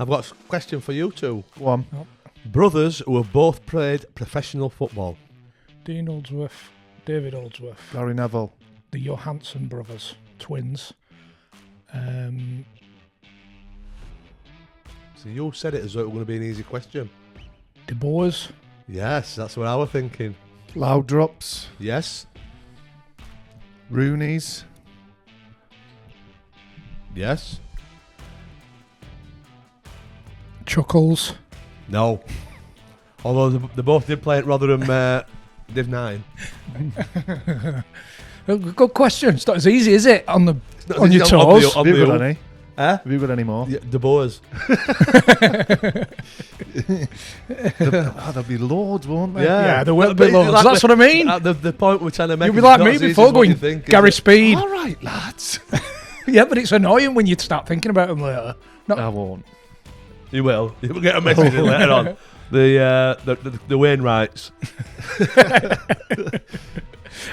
I've got a question for you two. Go on. Oh. Brothers who have both played professional football. Dean Holdsworth, David Holdsworth, Gary Neville. the Johansson brothers, twins. So you said it as though it was going to be an easy question. De Boers, Yes, that's what I was thinking. Loudrops. Yes. Rooney's. Yes. Chuckles. No. Although they both did play at Rotherham Div 9. Good question. It's not as easy, is it? On your on toes. Have you got any? Huh? Have you got any more? Yeah, De Boers. There'll be loads, won't there? Yeah, there will be But loads. like That's what I mean. The point we're trying to make. You'll be is like it's me not as easy before as what you going think, is Gary it? Speed. All right, lads. Yeah, but it's annoying when you start thinking about them later. I won't. You will. You'll get a message in later on. The Wainwrights.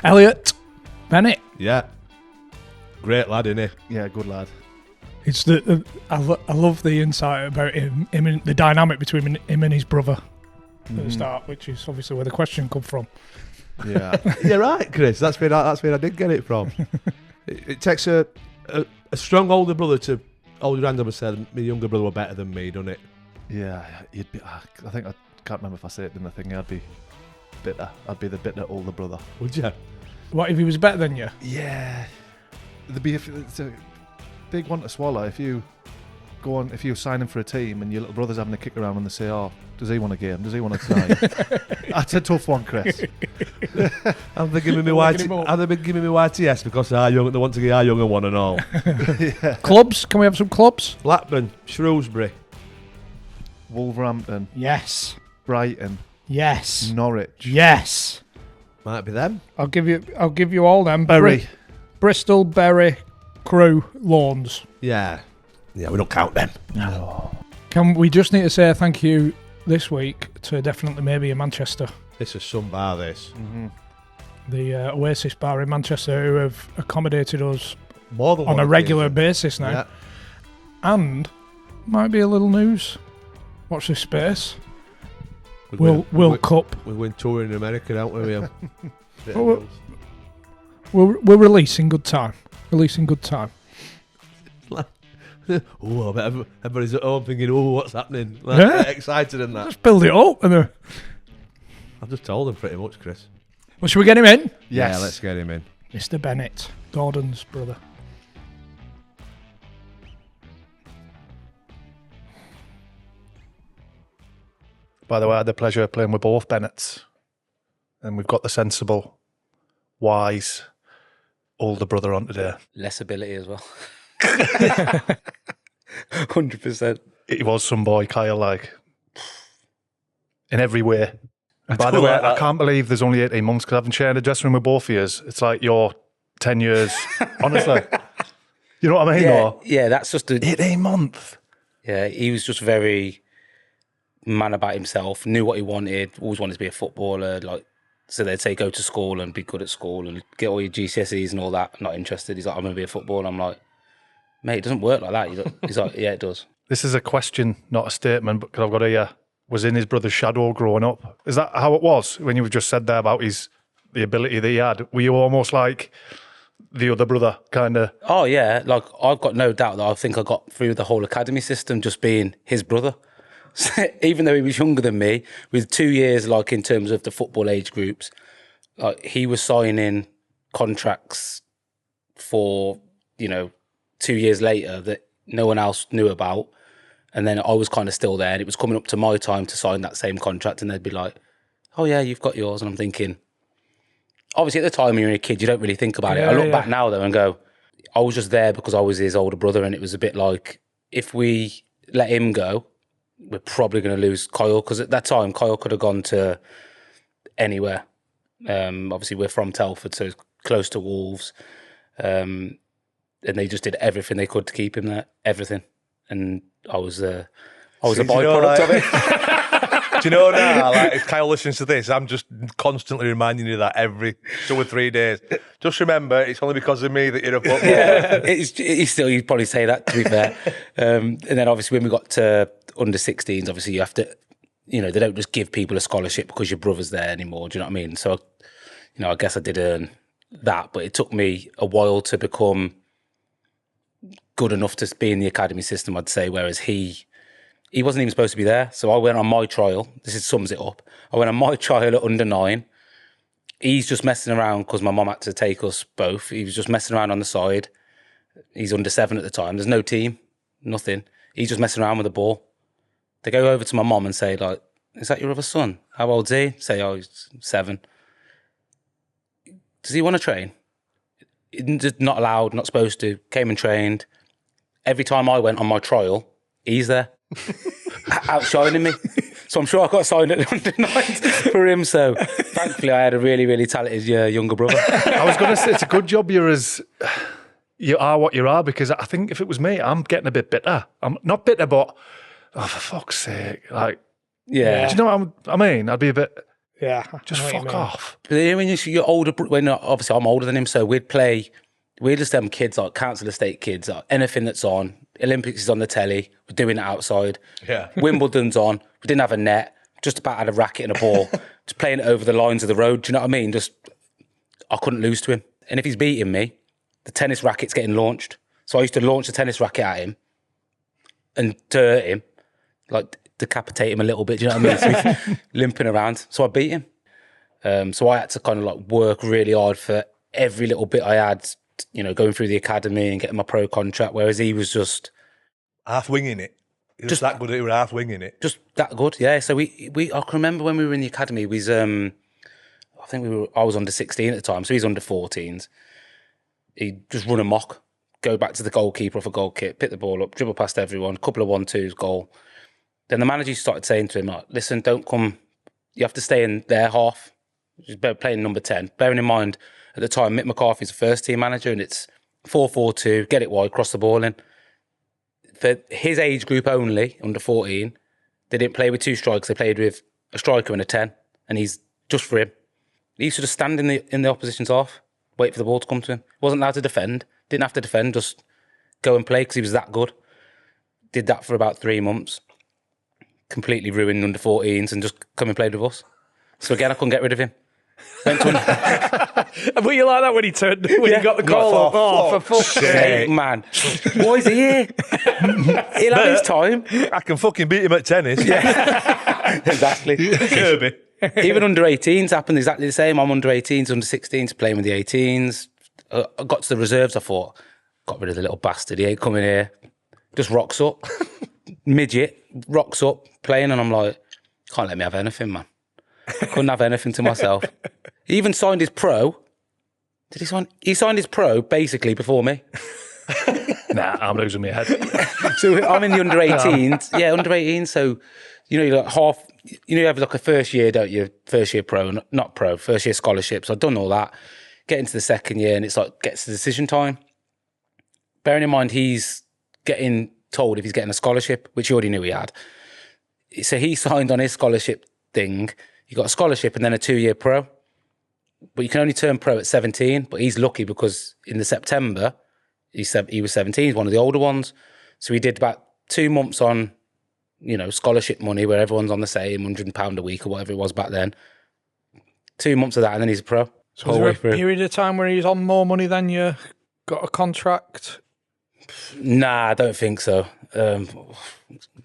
Elliott Bennett. Yeah. Great lad, isn't he? Yeah, good lad. It's I love the insight about him and the dynamic between him and his brother at the start, which is obviously where the question come from. Yeah. You're right, Chris. That's where I did get it from. It takes a strong older brother to hold your hand up and say, my younger brother were better than me, doesn't it? Yeah, you'd be. I think I can't remember if I said it in the thing. I'd be bitter. I'd be the bitter older brother. Would you? What if he was better than you? Yeah, it's a big one to swallow. If you sign him for a team and your little brother's having a kick around and they say, "Oh, does he want a game? Does he want to try?" That's a tough one, Chris. Have they given me YTS because they want to get our younger one and all? Yeah. Clubs? Can we have some clubs? Blackburn, Shrewsbury. Wolverhampton, Yes. Brighton, Yes. Norwich, Yes. Might be them. I'll give you all them. Bury. Bristol, Bury, Crewe, Lawns. Yeah. Yeah, we don't count them. We just need to say thank you this week to Definitely Maybe in Manchester. This is some bar, this. Mm-hmm. The Oasis bar in Manchester, who have accommodated us More than on one a regular occasion. basis now. Yeah. And might be a little news. Watch this space. We World Cup. We went touring in America, don't we? Bit of Well, news. We're releasing good time. Oh, I bet everybody's at home thinking, oh, what's happening? Like, Yeah. they're excited and that. Let's build it up. I've just told them pretty much, Chris. Well, should we get him in? Yes. Yeah, let's get him in. Mr. Bennett, Gordon's brother. By the way, I had the pleasure of playing with both Bennetts, and we've got the sensible, wise older brother on today. Less ability as well. 100%. He was some boy, Kyle, like in every way. And by the way, I can't believe there's only 18 months because I haven't shared a dressing room with both of you. It's like you're 10 years, honestly. You know what I mean? Yeah, that's just 18 months. Yeah, he was just very man about himself, knew what he wanted, always wanted to be a footballer. Like, so they'd say go to school and be good at school and get all your GCSEs and all that. Not interested. He's like, I'm going to be a footballer. I'm like, mate, it doesn't work like that. He's like, yeah, it does. This is a question, not a statement, because I've got to was in his brother's shadow growing up. Is that how it was when you just said there about the ability that he had? Were you almost like the other brother, kind of? Oh, yeah. Like, I've got no doubt that I think I got through the whole academy system just being his brother. Even though he was younger than me, with 2 years, like, in terms of the football age groups, like, he was signing contracts for, 2 years later that no one else knew about. And then I was kind of still there, and it was coming up to my time to sign that same contract, and they'd be like, oh, yeah, you've got yours. And I'm thinking, obviously, at the time when you're a kid, you don't really think about it. I look back now, though, and go, I was just there because I was his older brother, and it was a bit like, if we let him go, we're probably going to lose Kyle, because at that time, Kyle could have gone to anywhere. Obviously, we're from Telford, so close to Wolves. And they just did everything they could to keep him there, everything. And I was a byproduct of it. Do you know now, like, if Kyle listens to this, I'm just constantly reminding you that every 2 or 3 days. Just remember, it's only because of me that you're a footballer. Yeah, you'd probably say that, to be fair. And then obviously when we got to under 16s, obviously you have to, they don't just give people a scholarship because your brother's there anymore. Do you know what I mean? So, I guess I did earn that, but it took me a while to become good enough to be in the academy system, I'd say, whereas he wasn't even supposed to be there. So I went on my trial. Sums it up. I went on my trial at under 9. He's just messing around because my mum had to take us both. He was just messing around on the side. He's under 7 at the time. There's no team, nothing. He's just messing around with the ball. They go over to my mum and say, like, is that your other son? How old's he? Say, oh, he's 7. Does he want to train? Not allowed, not supposed to. Came and trained. Every time I went on my trial, he's there, outshining me. So I'm sure I got signed at the under 9s for him. So thankfully, I had a really, really talented younger brother. I was going to say, it's a good job you are what you are, because I think if it was me, I'm getting a bit bitter. I'm not bitter, but, for fuck's sake, like, yeah. Do you know what I mean? I'd be a bit, just I know what you fuck mean. off. But then when you're older, obviously I'm older than him, so we're just them kids, like council estate kids, like anything that's on. Olympics is on the telly, we're doing it outside. Yeah. Wimbledon's on, we didn't have a net, just about had a racket and a ball, just playing it over the lines of the road, do you know what I mean? I couldn't lose to him. And if he's beating me, the tennis racket's getting launched. So I used to launch the tennis racket at him and to hurt him, like decapitate him a little bit, do you know what I mean? So he's limping around. So I beat him. So I had to kind of like work really hard for every little bit I had, going through the academy and getting my pro contract, whereas he was just half winging it. He was that good at it, he was half winging it. Just that good, yeah. So I can remember when we were in the academy, I was under 16 at the time, so he's under 14s. He'd just run amok, go back to the goalkeeper off a goal kick, pick the ball up, dribble past everyone, couple of 1-2s, goal. Then the manager started saying to him, like, listen, don't come, you have to stay in their half. He's playing number 10. Bearing in mind, at the time, Mick McCarthy's the first team manager, and it's 4-4-2, get it wide, cross the ball in. For his age group only, under 14, they didn't play with 2 strikers, they played with a striker and a 10, and he's just for him. He used to just stand in the opposition's half, wait for the ball to come to him. Wasn't allowed to defend, didn't have to defend, just go and play because he was that good. Did that for about 3 months. Completely ruined under 14s and just come and played with us. So again, I couldn't get rid of him. Went to Were you like that when he got the call up? Oh, for fuck's sake, man. Why is he here? He'll have his time. I can fucking beat him at tennis. Yeah. Exactly. Kirby. Even under 18s happened exactly the same. I'm under 18s, under 16s, playing with the 18s. I got to the reserves, I thought, got rid of the little bastard. He ain't coming here. Just rocks up. Midget, rocks up, playing, and I'm like, can't let me have anything, man. I couldn't have anything to myself. He even signed his pro. Did he sign? He signed his pro basically before me. Nah, I'm losing my head. So I'm in the under 18s. Yeah, under 18s. So, you're like half, you have like a first year, don't you? First year pro, not pro, first year scholarship. So I've done all that. Get into the second year and it's like, gets to decision time. Bearing in mind, he's getting told if he's getting a scholarship, which he already knew he had. So he signed on his scholarship thing. You got a scholarship and then a 2-year pro. But you can only turn pro at 17. But he's lucky because in the September, he was 17. He's one of the older ones. So he did about 2 months on, scholarship money where everyone's on the same £100 a week or whatever it was back then. 2 months of that and then he's a pro. So was there a period of time where he was on more money than you got a contract? Nah, I don't think so.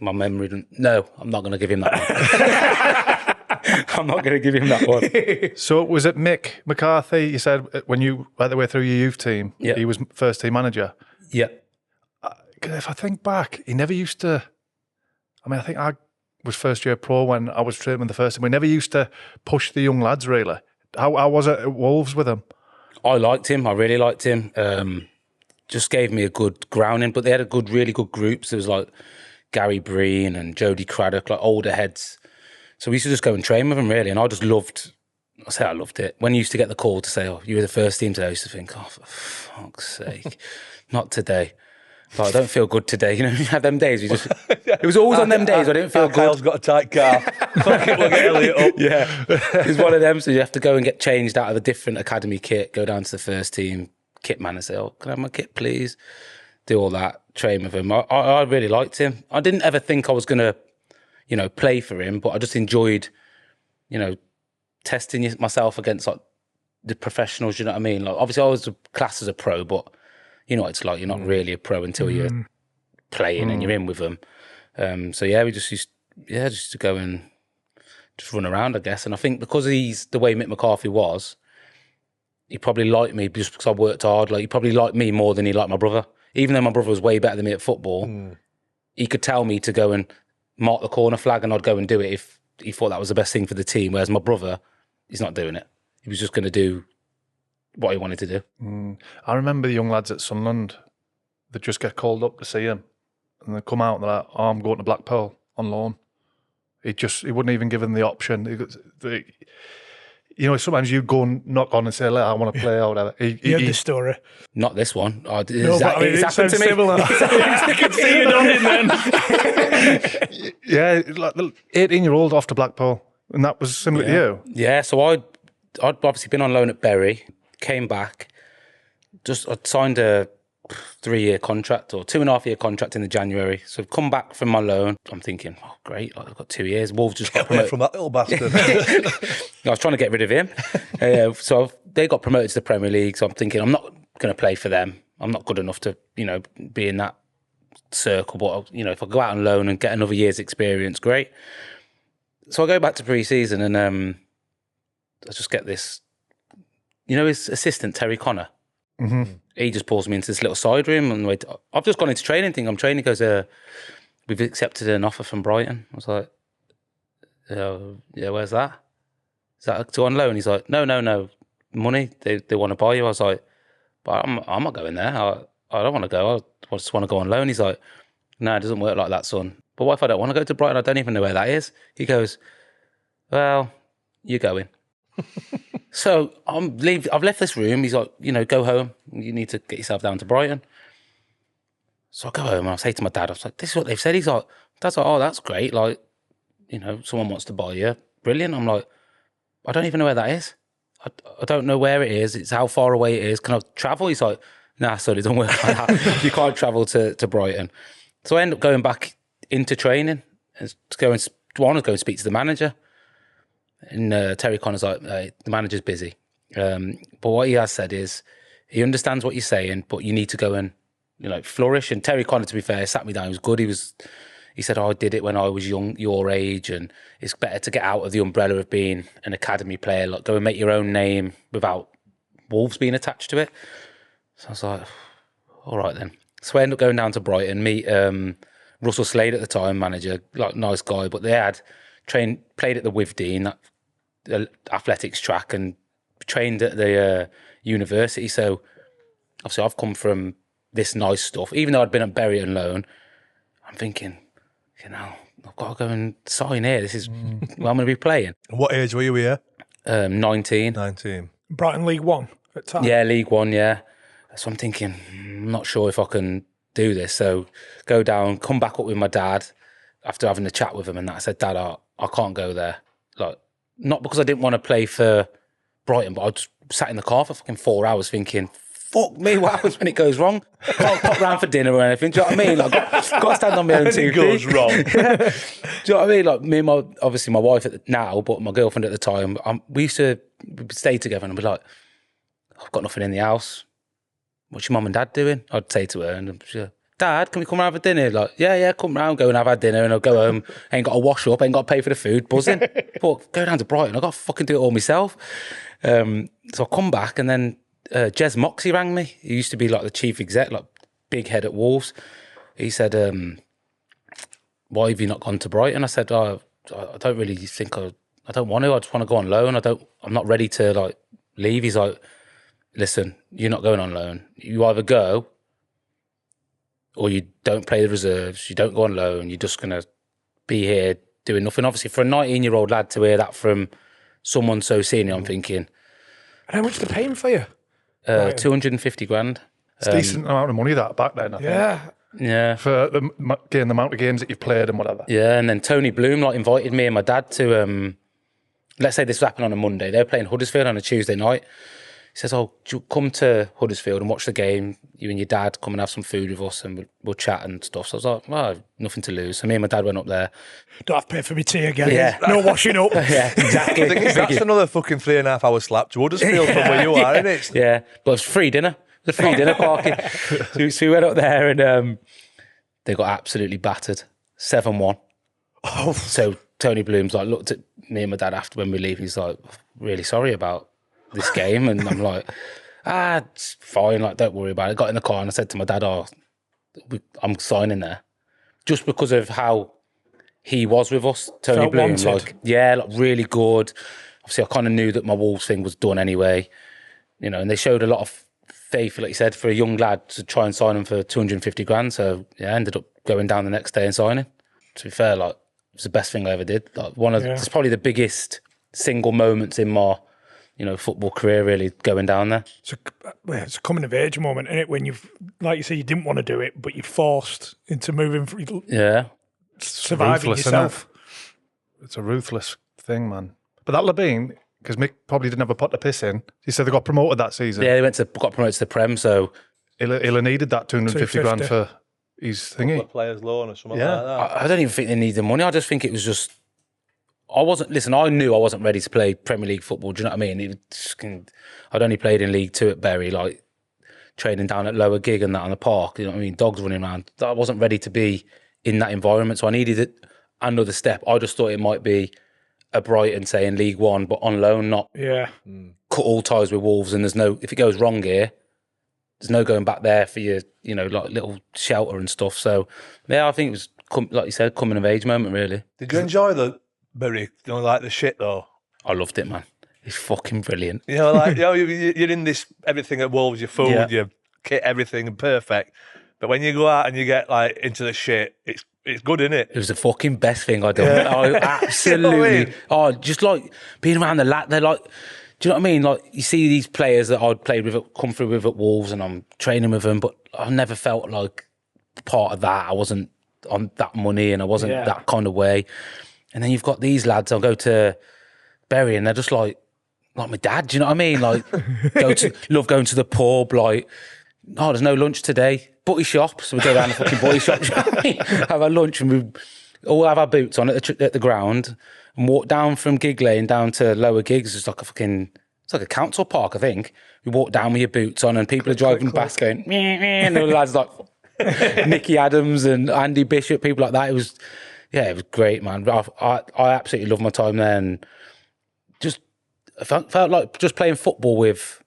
My memory didn't. No, I'm not going to give him that one. I'm not going to give him that one. So was it Mick McCarthy, you said, when you went the way through your youth team, he was first team manager? Yeah. If I think back, he never used to, I think I was first year pro when I was training with the first team. We never used to push the young lads, really. How was it at Wolves with him? I liked him. I really liked him. Just gave me a good grounding, but they had really good groups. There was like Gary Breen and Jody Craddock, like older heads. So we used to just go and train with them, really. And I just loved it. When you used to get the call to say, oh, you were the first team today, I used to think, oh, for fuck's sake, not today. Like, I don't feel good today. You had them days. It was always on them days I didn't feel good. Kyle's got a tight car. Fuck it, we'll get Elliott up. Yeah. It was one of them. So you have to go and get changed out of a different academy kit, go down to the first team kit man and say, oh, can I have my kit, please? do all that, train with him. I really liked him. I didn't ever think I was going to, play for him, but I just enjoyed, testing myself against like the professionals, you know what I mean? Like, obviously I was classed as a pro, but it's like you're not really a pro until you're playing and you're in with them. So yeah, we just used to go and just run around, I guess. And I think because he's the way Mick McCarthy was, he probably liked me just because I worked hard. Like, he probably liked me more than he liked my brother. Even though my brother was way better than me at football, he could tell me to go and mark the corner flag and I'd go and do it if he thought that was the best thing for the team. Whereas my brother, he's not doing it. He was just going to do what he wanted to do. I remember the young lads at Sunderland that just get called up to see him, and they come out and they're like, "Oh, I'm going to Blackpool on loan." He wouldn't even give them the option. Sometimes you go and knock on and say, "I want to play," or whatever. You had this story. Not this one. It's happened to me. Similar. I can see you done it then. Yeah, like the 18-year-old off to Blackpool, and that was similar to you. Yeah, so I'd obviously been on loan at Bury, came back, I'd signed a 3-year contract or 2.5-year contract in the January. So I've come back from my loan. I'm thinking, oh, great, I've got 2 years. Wolves just got promoted. From that little bastard. I was trying to get rid of him. So they got promoted to the Premier League. So I'm thinking, I'm not going to play for them. I'm not good enough to, be in that circle. But, if I go out on loan and get another year's experience, great. So I go back to pre-season and I just get this, his assistant, Terry Connor. Mm-hmm. He just pulls me into this little side room and I've just gone into training. I'm training. He goes, we've accepted an offer from Brighton. I was like, yeah, where's that? Is that to on loan? He's like, no, money. They want to buy you. I was like, but I'm not going there. I don't want to go. I just want to go on loan. He's like, no, it doesn't work like that, son. But what if I don't want to go to Brighton? I don't even know where that is. He goes, well, you're going. So I've left this room. He's like, go home. You need to get yourself down to Brighton. So I go home and I say to my dad, I was like, this is what they've said. He's like, Dad's like, oh, that's great. Like, someone wants to buy you. Brilliant. I'm like, I don't even know where that is. I don't know where it is. It's how far away it is. Can I travel? He's like, nah, sorry, it doesn't work like that. You can't travel to Brighton. So I end up going back into training and want to go and speak to the manager. And Terry Connor's like, the manager's busy. But what he has said is he understands what you're saying, but you need to go and, flourish. And Terry Connor, to be fair, sat me down. He was good. He said, I did it when I was young, your age, and it's better to get out of the umbrella of being an academy player. Like, go and make your own name without Wolves being attached to it. So I was like, all right then. So I ended up going down to Brighton, meet Russell Slade at the time, manager, like nice guy, but they had played at the Withdean, the athletics track, and trained at the university. So obviously I've come from this nice stuff. Even though I'd been at Bury on loan, I'm thinking, I've got to go and sign here. This is where I'm going to be playing. What age were you here? 19. 19. Brighton League One at the time. Yeah, League One, yeah. So I'm thinking, I'm not sure if I can do this. So go down, come back up with my dad after having a chat with him, and that I said, Dad, I can't go there. Like, not because I didn't want to play for Brighton, but I just sat in the car for fucking 4 hours thinking, fuck me, what happens when it goes wrong? I can't pop round for dinner or anything. Do you know what I mean? Like, got to stand on my own 2 feet. It goes wrong. Yeah. Do you know what I mean? Like, me and obviously my wife now, but my girlfriend at the time, we used to stay together and I'd be like, I've got nothing in the house. What's your mum and dad doing? I'd say to her, and she'd go, Dad, can we come round for dinner? Like, yeah, come round, go and have our dinner, and I'll go home. Ain't got to wash up, ain't got to pay for the food, buzzing. But go down to Brighton, I've got to fucking do it all myself. So I come back, and then Jez Moxey rang me. He used to be like the chief exec, like big head at Wolves. He said, why have you not gone to Brighton? I said, I don't really think I don't want to. I just want to go on loan. I'm not ready to like leave. He's like, listen, you're not going on loan. You either go or you don't play the reserves, you don't go on loan, you're just going to be here doing nothing. Obviously, for a 19-year-old lad to hear that from someone so senior, I'm thinking... And how much are they paying for you? 250 grand. It's a decent amount of money that back then, I think. Yeah. For the amount of games that you've played and whatever. Yeah, and then Tony Bloom like invited me and my dad to... let's say this happened on a Monday. They were playing Huddersfield on a Tuesday night. He says, "Oh, do you come to Huddersfield and watch the game? You and your dad come and have some food with us, and we'll chat and stuff." So I was like, "Well, I've nothing to lose." So me and my dad went up there. Don't have to pay for my tea again. Yeah. No washing up. Yeah, exactly. The thing is, that's another fucking 3.5 hour slap to Huddersfield from where you are, isn't it? Yeah, but it was free dinner. It was a free dinner party. So we went up there and they got absolutely battered, 7-1. Oh. So Tony Bloom's like looked at me and my dad after when we leave. He's like, "Really sorry about this game," and I'm like, "It's fine. Like, don't worry about it." I got in the car and I said to my dad, "I'm signing there," just because of how he was with us, Tony Felt Bloom. wanted. Like, yeah, like really good. Obviously, I kind of knew that my Wolves thing was done anyway, you know. And they showed a lot of faith, like you said, for a young lad to try and sign him for 250 grand. So yeah, I ended up going down the next day and signing. To be fair, like, it was the best thing I ever did. Like, it's probably the biggest single moments in my, you know, football career, really, going down there. It's a coming of age moment, isn't it? When you've, like you say, you didn't want to do it, but you're forced into moving, Yeah. surviving Ruthless, yourself. It's a ruthless thing, man. But that'll have been, because Mick probably didn't have a pot to piss in. He said they got promoted that season. Yeah, they got promoted to the Prem, so... He'll have needed that 250 grand for his thingy. Players' loan or something like that. I don't even think they need the money. I just think it was just... I knew I wasn't ready to play Premier League football. Do you know what I mean? I'd only played in League 2 at Bury, like training down at Lower Gig and that on the park. You know what I mean? Dogs running around. I wasn't ready to be in that environment, so I needed another step. I just thought it might be a Brighton, say, in League 1, but on loan, not cut all ties with Wolves. And if it goes wrong here, there's no going back there for your, you know, like little shelter and stuff. So yeah, I think it was, like you said, coming of age moment, really. Did you enjoy the Bury, like the shit though? I loved it, man. It's fucking brilliant. You know, like, you're in this, everything at Wolves, your food, your kit, everything perfect. But when you go out and you get like into the shit, it's good, isn't it? It was the fucking best thing I'd done. I absolutely. You know what I mean? Just like being around the lad. They're like, do you know what I mean? Like, you see these players that I'd played with, come through with at Wolves, and I'm training with them, but I never felt like part of that. I wasn't on that money, and I wasn't that kind of way. And then you've got these lads. I'll go to Bury, and they're just like my dad. Do you know what I mean? Like, love going to the pub. Like, there's no lunch today. Butty shop, so we go down the fucking butty shop. Do you know what I mean? Have our lunch, and we all have our boots on at the ground, and walk down from Gig Lane down to Lower Gigs. It's like a council park, I think. We walk down with your boots on, and people are driving past going, meh, meh, and the lads like Nicky Adams and Andy Bishop, people like that. It was great, man. I absolutely loved my time there, and just felt like just playing football with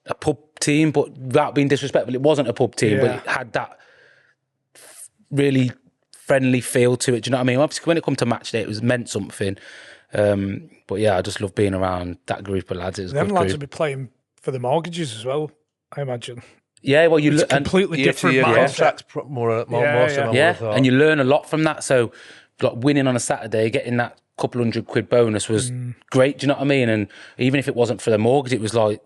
a pub team, but without being disrespectful, it wasn't a pub team, but it had that really friendly feel to it. Do you know what I mean? Obviously, when it come to match day, it was meant something. But yeah, I just love being around that group of lads. It was Them good lads group. will be playing for the mortgages as well, I imagine. Yeah, well, you It's look completely different Year-to-year mindset. contracts, more so than I would have yeah, thought. and you learn a lot from that. So, like winning on a Saturday, getting that couple £100 bonus was great. Do you know what I mean? And even if it wasn't for the mortgage, it was like,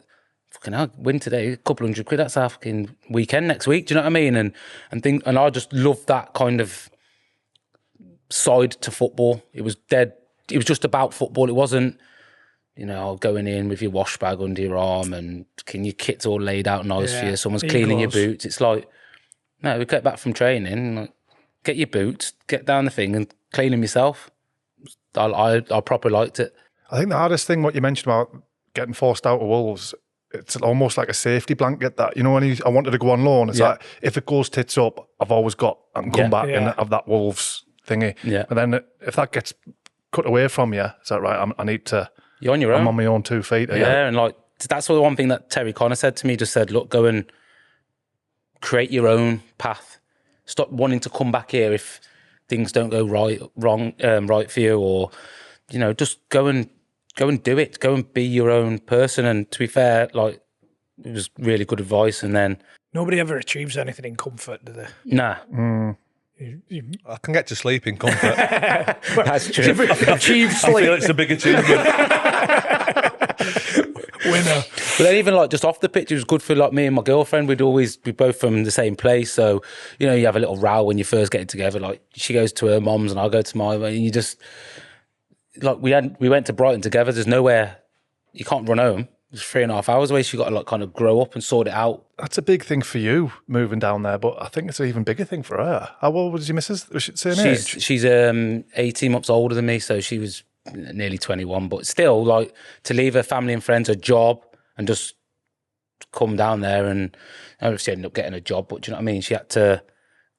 fucking hell, win today, a couple £100, that's our fucking weekend next week. Do you know what I mean? And I just loved that kind of side to football. It was just about football. It wasn't, you know, going in with your wash bag under your arm and your kit's all laid out nice for you. Someone's cleaning your boots. It's like, no, we get back from training, like, get your boots, get down the thing and clean them yourself. I properly liked it. I think the hardest thing, what you mentioned about getting forced out of Wolves, it's almost like a safety blanket that, you know, when I wanted to go on loan, it's like, if it goes tits up, I've always got, I can come back and have that Wolves thingy. Yeah. And then if that gets cut away from you, it's like, right, I need to, You're on your own. I'm on my own 2 feet. Yeah, and like, that's the one thing that Terry Connor said to me, just said, look, go and create your own path. Stop wanting to come back here if things don't go right for you, or, you know, just go and do it. Go and be your own person. And to be fair, like, it was really good advice. And then Nobody ever achieves anything in comfort, do they? nah, I can get to sleep in comfort. that's true. Achieve I feel sleep. it's a big achievement. Winner. But then even like just off the pitch, it was good for like me and my girlfriend. We'd always be both from the same place, so you know you have a little row when you first get together. Like she goes to her mom's and I go to mine, and you just like we went to Brighton together. There's nowhere, you can't run home. It's 3.5 hours away. She got to like kind of grow up and sort it out. That's a big thing for you moving down there, but I think it's an even bigger thing for her. How old was your missus? Was she the same age? She's 18 months older than me, so she was nearly 21. But still, like to leave her family and friends, a job, and just come down there, and obviously ended up getting a job. But do you know what I mean? She had to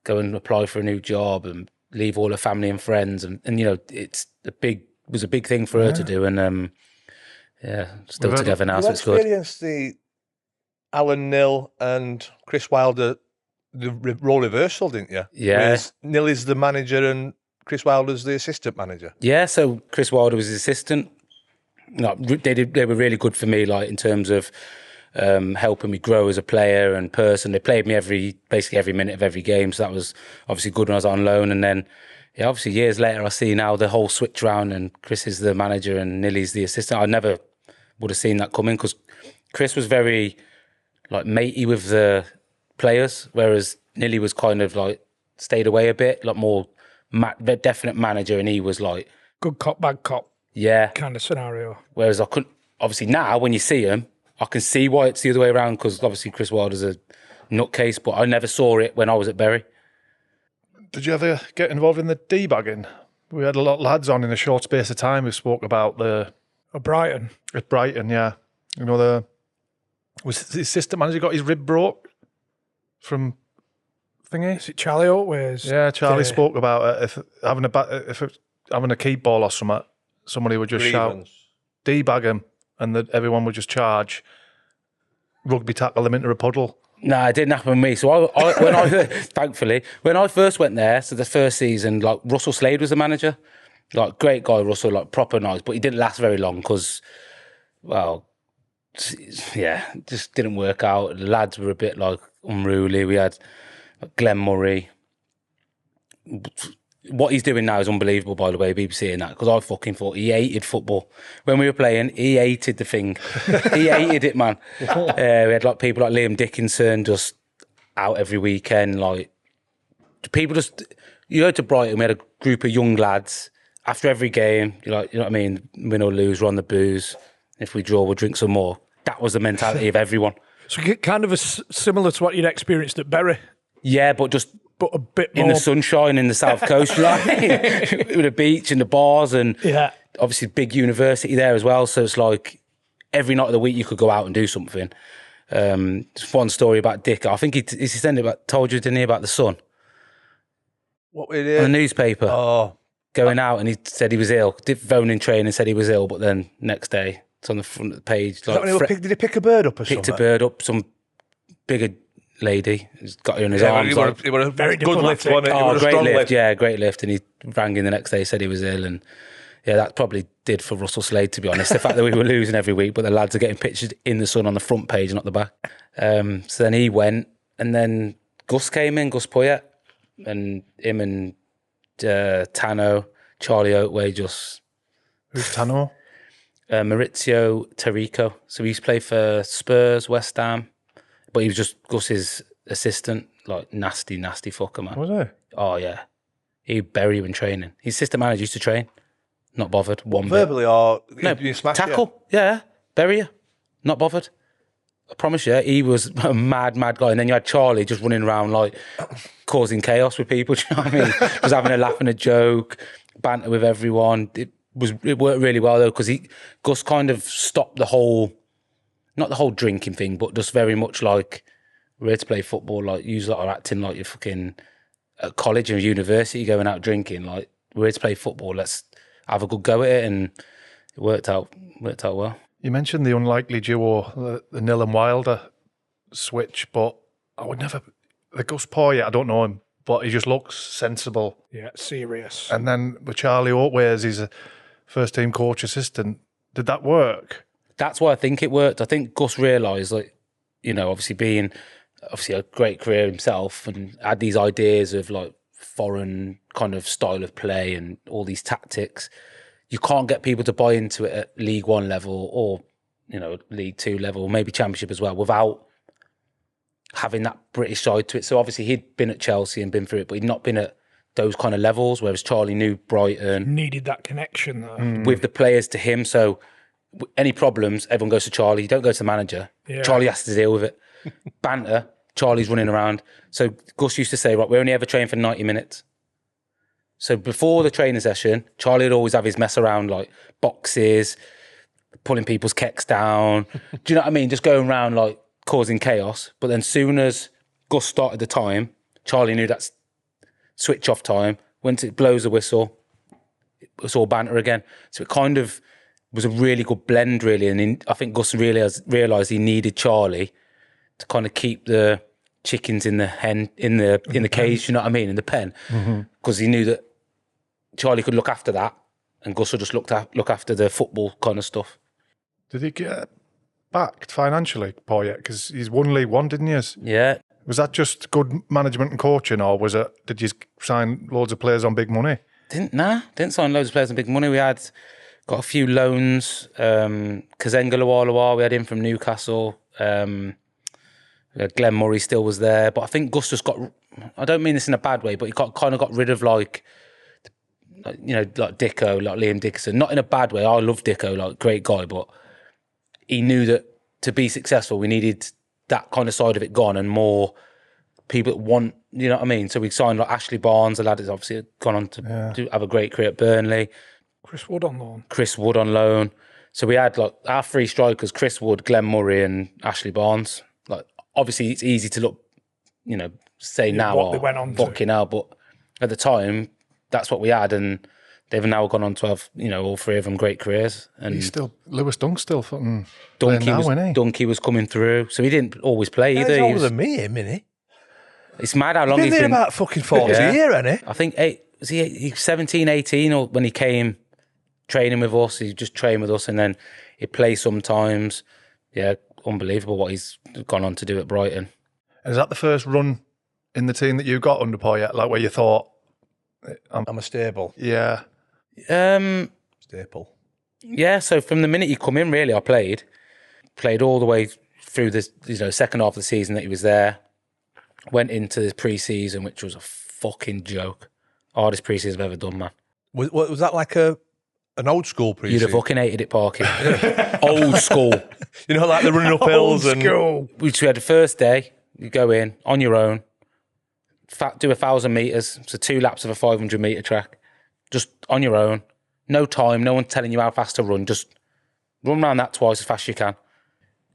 go and apply for a new job and leave all her family and friends, and you know, it was a big thing for her to do, and still together now, so it's good. You experienced the Alan Nil and Chris Wilder, the role reversal, didn't you? Yeah. Whereas Nil is the manager and Chris Wilder's the assistant manager. Yeah, so Chris Wilder was his assistant. No, they were really good for me, like in terms of helping me grow as a player and person. They played me basically every minute of every game, so that was obviously good when I was on loan. And then, yeah, obviously years later, I see now the whole switch round, and Chris is the manager and Nilly's the assistant. I never would have seen that coming, because Chris was very like matey with the players, whereas Nilly was kind of like stayed away a bit, like more definite manager, and he was like Good cop, bad cop. Yeah. Kind of scenario. Whereas I couldn't, obviously now when you see him, I can see why it's the other way around, because obviously Chris Wilder's a nutcase, but I never saw it when I was at Bury. Did you ever get involved in the debugging? We had a lot of lads on in a short space of time who spoke about Brighton. At Brighton, yeah. You know, was the assistant manager got his rib broke from thingy? Is it Charlie Oatway's? Yeah, Charlie spoke about it. If having a keep ball or something, somebody would just shout, debug him, and that everyone would just charge, rugby tackle them into a puddle. Nah, it didn't happen with me. So when I thankfully, when I first went there, so the first season, like Russell Slade was the manager. Like, great guy, Russell, like proper nice, but he didn't last very long because, well, yeah, just didn't work out. The lads were a bit like unruly. We had Glenn Murray. What he's doing now is unbelievable, by the way, BBC and that, because I fucking thought he hated football. When we were playing, he hated the thing. He hated it, man. We had like people like Liam Dickinson just out every weekend. Like, people just, you go to Brighton, we had a group of young lads. After every game, you're like, you know what I mean, win or lose, we're on the booze. If we draw, we'll drink some more. That was the mentality of everyone. So kind of similar to what you'd experienced at Bury. Yeah, but a bit more in the sunshine in the south coast, right? With the beach and the bars, and obviously big university there as well. So it's like every night of the week you could go out and do something. Just one story about Dick. I think he told you, didn't he, about the Sun? What we did? On the newspaper. Oh. Going out, and he said he was ill. Did phone in training and said he was ill, but then next day it's on the front of the page. Like, did he pick a bird up or something? Picked a bird up, some bigger lady. He's got her in his arms. He was a very good lift, wasn't it? Oh, great lift. Yeah, great lift. And he rang in the next day, said he was ill, and yeah, that probably did for Russell Slade, to be honest. The fact that we were losing every week, but the lads are getting pictured in the Sun on the front page, not the back. So then he went, and then Gus came in, Gus Poyet, and him and Tano, Charlie Oatway, just... Who's Tano? Maurizio Tarico. So he used to play for Spurs, West Ham, but he was just Gus's assistant. Like, nasty fucker, man. Was he? Oh, yeah. He'd bury you in training. His assistant manager used to train. Not bothered. One verbally bit. Or no, you smash tackle. Yeah, bury you. Not bothered. I promise you, he was a mad guy. And then you had Charlie just running around like causing chaos with people. Do you know what I mean? Just having a laugh and a joke, banter with everyone. It worked really well though, because Gus kind of stopped the whole, not the whole drinking thing, but just very much like, we're here to play football. Like, you lot are acting like you're fucking at college or university, going out drinking. Like, we're here to play football. Let's have a good go at it, and it worked out well. You mentioned the unlikely duo, the Nil and Wilder switch, but I would never... The Gus Poyet, I don't know him, but he just looks sensible. Yeah, serious. And then with Charlie Oatway as his first-team coach assistant, did that work? That's why I think it worked. I think Gus realised, like, you know, obviously being a great career himself, and had these ideas of, like, foreign kind of style of play and all these tactics. You can't get people to buy into it at League One level or, you know, League Two level, maybe Championship as well, without having that British side to it. So obviously he'd been at Chelsea and been through it, but he'd not been at those kind of levels, whereas Charlie knew Brighton. Needed that connection though. With the players to him. So any problems, everyone goes to Charlie. You don't go to the manager. Yeah. Charlie has to deal with it. Banter, Charlie's running around. So Gus used to say, right, we only ever train for 90 minutes. So before the training session, Charlie would always have his mess around, like boxes, pulling people's kecks down. Do you know what I mean? Just going around like causing chaos. But then soon as Gus started the time, Charlie knew that's switch off time. Once it blows the whistle, it was all banter again. So it kind of was a really good blend, really. And I think Gus realised he needed Charlie to kind of keep the chickens in the cage, you know what I mean, in the pen. Because he knew that Charlie could look after that and Gus would just look after the football kind of stuff. Did he get backed financially, Poyet? Because he's won League One, didn't he? Yeah. Was that just good management and coaching, or did you sign loads of players on big money? Didn't sign loads of players on big money. We got a few loans. Kazenga Lualawa, we had him from Newcastle. Glenn Murray still was there. But I think Gus just I don't mean this in a bad way, but he kind of got rid of like Dicko, like Liam Dickerson. Not in a bad way. I love Dicko, like great guy, but he knew that to be successful, we needed that kind of side of it gone and more people that want, you know what I mean? So we signed like Ashley Barnes, a lad that's obviously gone on to have a great career at Burnley. Chris Wood on loan. So we had like our three strikers, Chris Wood, Glenn Murray and Ashley Barnes. Like obviously it's easy to look, say now what they went on fucking hell, but at the time that's what we had, and they've now gone on to have, all three of them great careers. And Lewis Dunk's still fucking Donkey was coming through, so he didn't always play either. He's older than me, innit? It's mad how long he's been about fucking 40 years, hasn't he? I think he 17, 18, or when he came training with us, he just trained with us, and then he plays sometimes. Yeah, unbelievable what he's gone on to do at Brighton. And is that the first run in the team that you got under Poyet, like where you thought, I'm a staple? Yeah. Staple. Yeah, so from the minute he come in, really, I played all the way through this, second half of the season that he was there. Went into the pre-season, which was a fucking joke. Hardest pre-season I've ever done, man. Was that like an old school pre-season? You'd have fucking hated it, Parky. Old school. Like the running up hills and school. We had the first day, you go in on your own, do 1,000 metres, so 2 laps of a 500 metre track, just on your own. No time, no one telling you how fast to run, just run around that twice as fast as you can.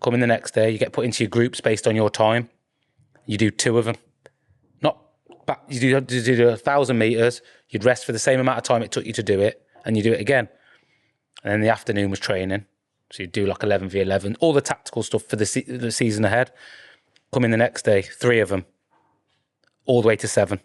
Come in the next day, you get put into your groups based on your time. You do 2 of them. You do 1,000 metres, you'd rest for the same amount of time it took you to do it, and you do it again. And then the afternoon was training. So you do like 11v11, all the tactical stuff for the season ahead. Come in the next day, 3 of them, all the way to 7.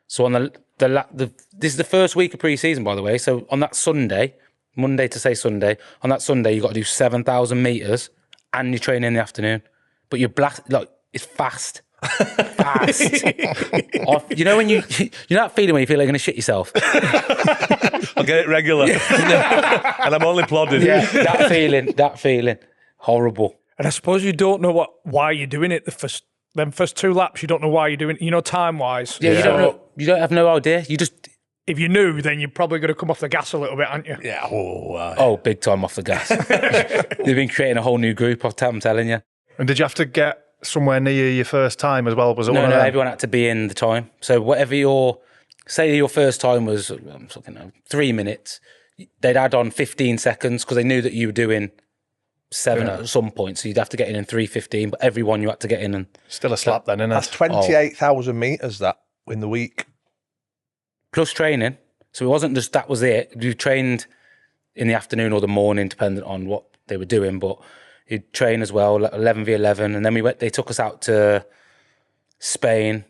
So on this is the first week of pre-season, by the way. So on that Sunday, Monday to say Sunday, on that Sunday you got to do 7,000 metres, and you train in the afternoon. But you're it's fast. Fast. You know when you know that feeling when you feel like you're going to shit yourself? I'll get it regular. And I'm only plodding. Yeah, that feeling. Horrible. And I suppose you don't know why you're doing it. Them first 2 laps, you don't know why you're doing it, time-wise. Yeah, you don't know. You don't have no idea. You just... If you knew, then you're probably going to come off the gas a little bit, aren't you? Yeah. Oh, big time off the gas. They've been creating a whole new group, I'm telling you. And did you have to get somewhere near your first time as well? Was it No, everyone had to be in the time. So whatever your first time was, 3 minutes, they'd add on 15 seconds because they knew that you were doing 7 at some point. So you'd have to get in 3:15, but everyone you had to get in. And still a slap then, isn't it? That's 28,000 metres that in the week. Plus training. So it wasn't just that was it. You trained in the afternoon or the morning, depending on what they were doing, but you'd train as well, 11v11, and then they took us out to Spain,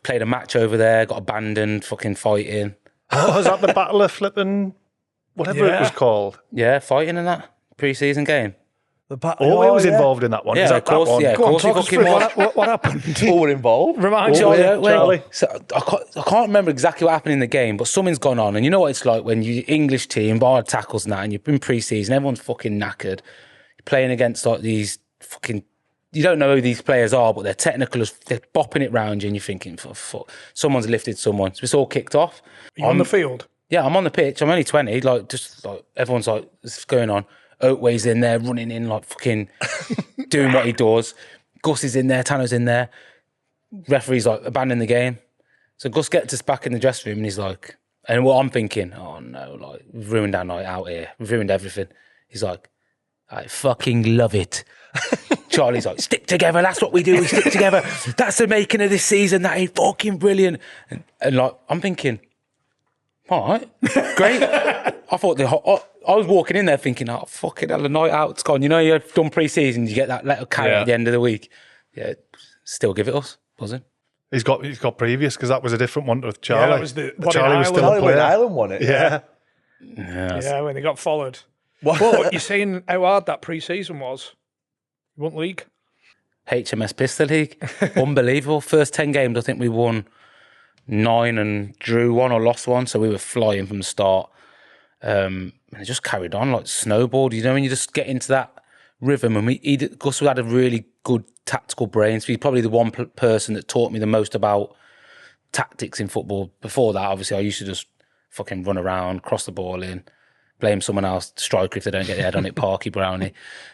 played a match over there, got abandoned, fucking fighting. Was that the Battle of Flipping, whatever it was called? Yeah, fighting in that pre-season game. Oatway was involved in that one. Yeah, of course. Yeah, of course. What happened? All were involved. Remind me. Charlie. So I can't remember exactly what happened in the game, but something's gone on, and you know what it's like when you English team, bar tackles and that, and you've been pre-season, everyone's fucking knackered. You're playing against like these fucking. You don't know who these players are, but they're technical as they're bopping it round you, and you're thinking, fuck, someone's lifted someone. So it's all kicked off. Are you on the field? Yeah, I'm on the pitch. I'm only 20. Everyone's like, this is going on. Oatway's in there, running in like fucking doing what he does. Gus is in there, Tano's in there. Referee's like abandoning the game. So Gus gets us back in the dressing room and he's like, and what I'm thinking, oh no, like, we've ruined our night out here. We've ruined everything. He's like, I fucking love it. Charlie's like, stick together, that's what we do, we stick together. That's the making of this season, that is fucking brilliant. And like, I'm thinking, all right, great. I thought I was walking in there thinking, oh, fucking hell, the night out's gone. You know, you've done pre-season, you get that little carrot at the end of the week. Yeah, still give it us, buzzing. He's got previous, because that was a different one with Charlie. Yeah, that was the one Charlie in was still Ireland. a player. Ireland won it. Yeah. Yeah, when they got followed. But you're saying how hard that pre-season was. You won league. HMS Pistol League. Unbelievable. First 10 games, I think we won 9 and drew 1 or lost 1. So we were flying from the start. And it just carried on like snowboard. You know, when you just get into that rhythm. And Gus had a really good tactical brain. So he's probably the one person that taught me the most about tactics in football. Before that, obviously, I used to just fucking run around, cross the ball in, blame someone else, striker if they don't get their head on it, Parky Browny.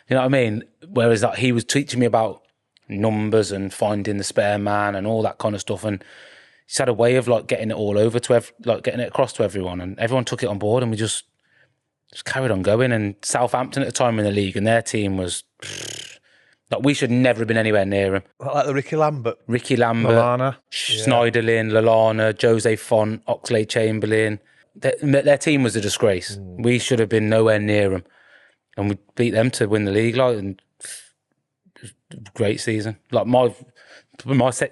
You know what I mean? Whereas that he was teaching me about numbers and finding the spare man and all that kind of stuff. And he's had a way of like getting it all over to getting it across to everyone, and everyone took it on board, and we just carried on going. And Southampton at the time in the league, and their team was like, we should never have been anywhere near them. Like the Ricky Lambert, Lallana, Snyderlin, Lallana, Jose Font, Oxlade-Chamberlain. Their team was a disgrace. We should have been nowhere near them, and we beat them to win the league. Like, and great season. Like my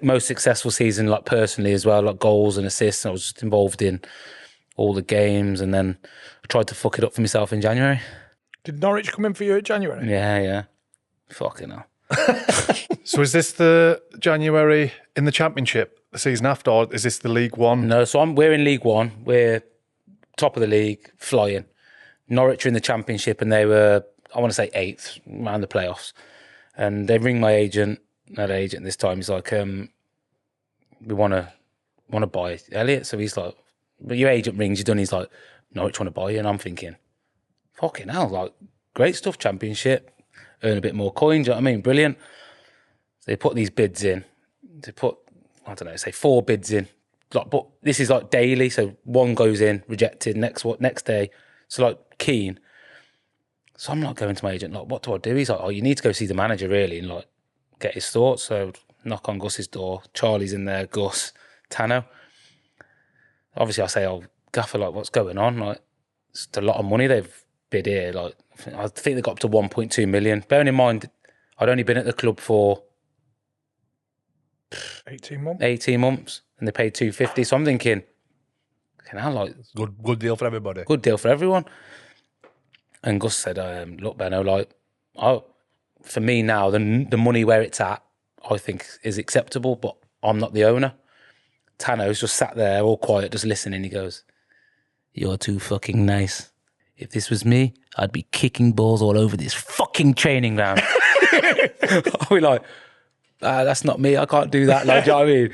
most successful season, like personally as well, like goals and assists. I was just involved in all the games, and then I tried to fuck it up for myself in January. Did Norwich come in for you at January? Yeah. Fucking hell. So is this the January in the Championship, the season after, or is this the League One? No, so we're in League One. We're top of the league, flying. Norwich are in the Championship, and they were, I want to say, 8th around the playoffs. And they ring my agent. Not agent this time. He's like, we want to buy Elliott. So he's like, but your agent rings you done. He's like, Norwich want to buy you, and I'm thinking, fucking hell, like, great stuff. Championship, earn a bit more coin. Do you know what I mean? Brilliant. So they put these bids in. They put, I don't know, say 4 bids in. Like, but this is like daily. So one goes in, rejected. Next day. So like keen. So I'm like going to my agent, like, what do I do? He's like, oh, you need to go see the manager really, and like get his thoughts. So knock on Gus's door. Charlie's in there, Gus, Tano. Obviously I say, oh, Gaffer, like, what's going on? Like, it's a lot of money they've bid here. Like, I think they got up to 1.2 million. Bearing in mind, I'd only been at the club for 18 months. 18 months, and they paid 250. So I'm thinking, like, good deal for everybody. Good deal for everyone. And Gus said, look, Benno, like, for me now, the money where it's at, I think is acceptable, but I'm not the owner. Tano's just sat there all quiet, just listening. He goes, you're too fucking nice. If this was me, I'd be kicking balls all over this fucking training ground. I'll be like, that's not me, I can't do that. Like, do you know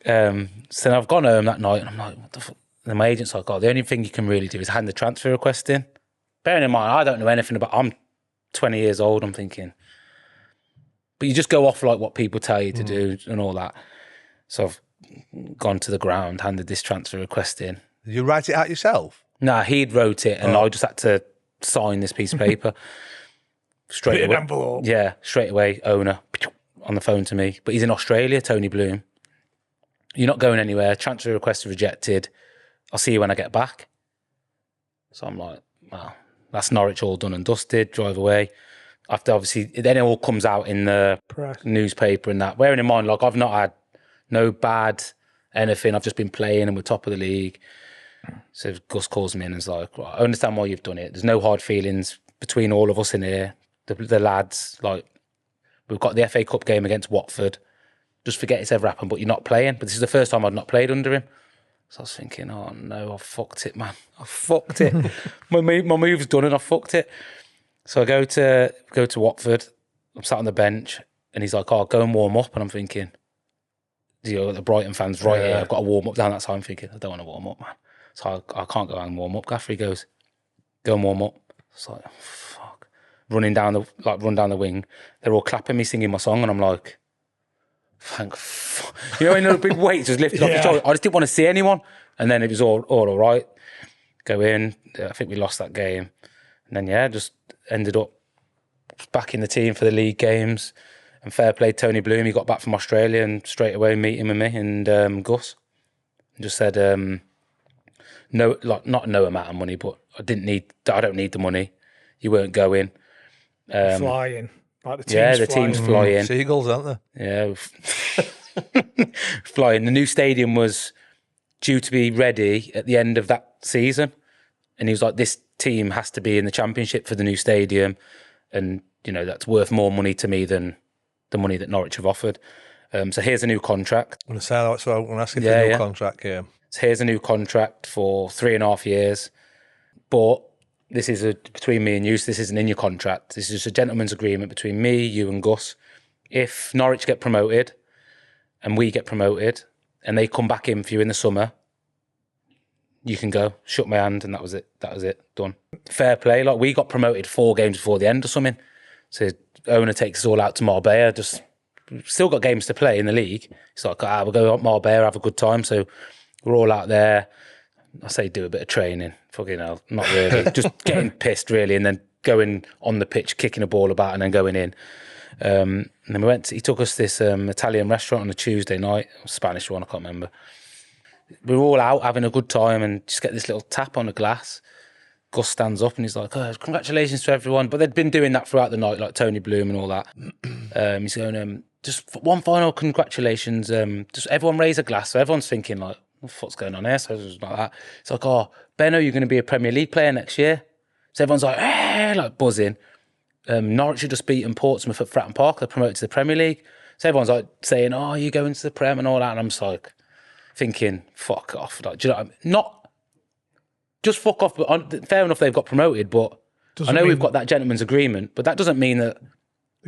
what I mean? So then I've gone home that night, and I'm like, what the fuck? And my agent's like, oh, the only thing you can really do is hand the transfer request in. Bearing in mind, I don't know anything about, I'm 20 years old, I'm thinking. But you just go off like what people tell you to do and all that. So I've gone to the ground, handed this transfer request in. Did you write it out yourself? Nah, he'd wrote it, and I just had to sign this piece of paper. Straight away. Envelope. Yeah, straight away, owner on the phone to me. But he's in Australia, Tony Bloom. You're not going anywhere. Transfer request rejected. I'll see you when I get back. So I'm like, well, that's Norwich all done and dusted. Drive away. After, obviously, then it all comes out in the Press. newspaper and that. Bearing in mind, like, I've not had no bad anything. I've just been playing and we're top of the league. So Gus calls me in and is like, right, I understand why you've done it. There's no hard feelings between all of us in here. The lads, like, we've got the FA Cup game against Watford. Just forget it's ever happened, but you're not playing. But this is the first time I've not played under him. So I was thinking, oh no, I fucked it, man. I fucked it. my move's done and I fucked it. So I go to Watford. I'm sat on the bench and he's like, oh, go and warm up. And I'm thinking, you know, the Brighton fans right here. I've got to warm up down that side. I'm thinking, I don't want to warm up, man. So I can't go and warm up. Gaffer, he goes, go and warm up. It's like, oh, fuck. run down the wing. They're all clapping me, singing my song, and I'm like, thank you know, when the big weight just lifted off your shoulder. I just didn't want to see anyone, and then it was all right. Go in. I think we lost that game, and then just ended up back in the team for the league games. And fair play, Tony Bloom. He got back from Australia and straight away meeting with me and Gus, and just said, no, like not no amount of money, but I don't need the money. You weren't going. Flying. Like the team's the team's flying. Seagulls, aren't they? Yeah. Flying. The new stadium was due to be ready at the end of that season. And he was like, this team has to be in the championship for the new stadium. And, you know, that's worth more money to me than the money that Norwich have offered. So here's a new contract. I'm going to say that, so I'm going to ask you for a new contract, So here's a new contract for 3.5 years. But this is between me and you, so this isn't in your contract. This is just a gentleman's agreement between me, you and Gus. If Norwich get promoted and we get promoted and they come back in for you in the summer, you can go. Shook my hand and that was it. Done. Fair play. Like, we got promoted 4 games before the end or something. So owner takes us all out to Marbella. Just still got games to play in the league. It's like, we'll go up Marbella, have a good time. So we're all out there. I say do a bit of training. Fucking hell, not really. Just getting pissed, really, and then going on the pitch, kicking a ball about, and then going in. And then he took us to this Italian restaurant on a Tuesday night, Spanish one, I can't remember. We were all out having a good time and just get this little tap on the glass. Gus stands up and he's like, congratulations to everyone. But they'd been doing that throughout the night, like Tony Bloom and all that. He's going, just one final congratulations. Just everyone raise a glass. So everyone's thinking like, what's going on here? So it was like that. It's like, Benno, you're going to be a Premier League player next year. So everyone's like, like buzzing. Norwich had just beaten Portsmouth at Fratton Park. They're promoted to the Premier League. So everyone's like saying, you're going to the Prem and all that. And I'm just like thinking, fuck off. Like, do you know what I mean? Not just fuck off, but fair enough they've got promoted, but I know we've got that gentleman's agreement, but that doesn't mean that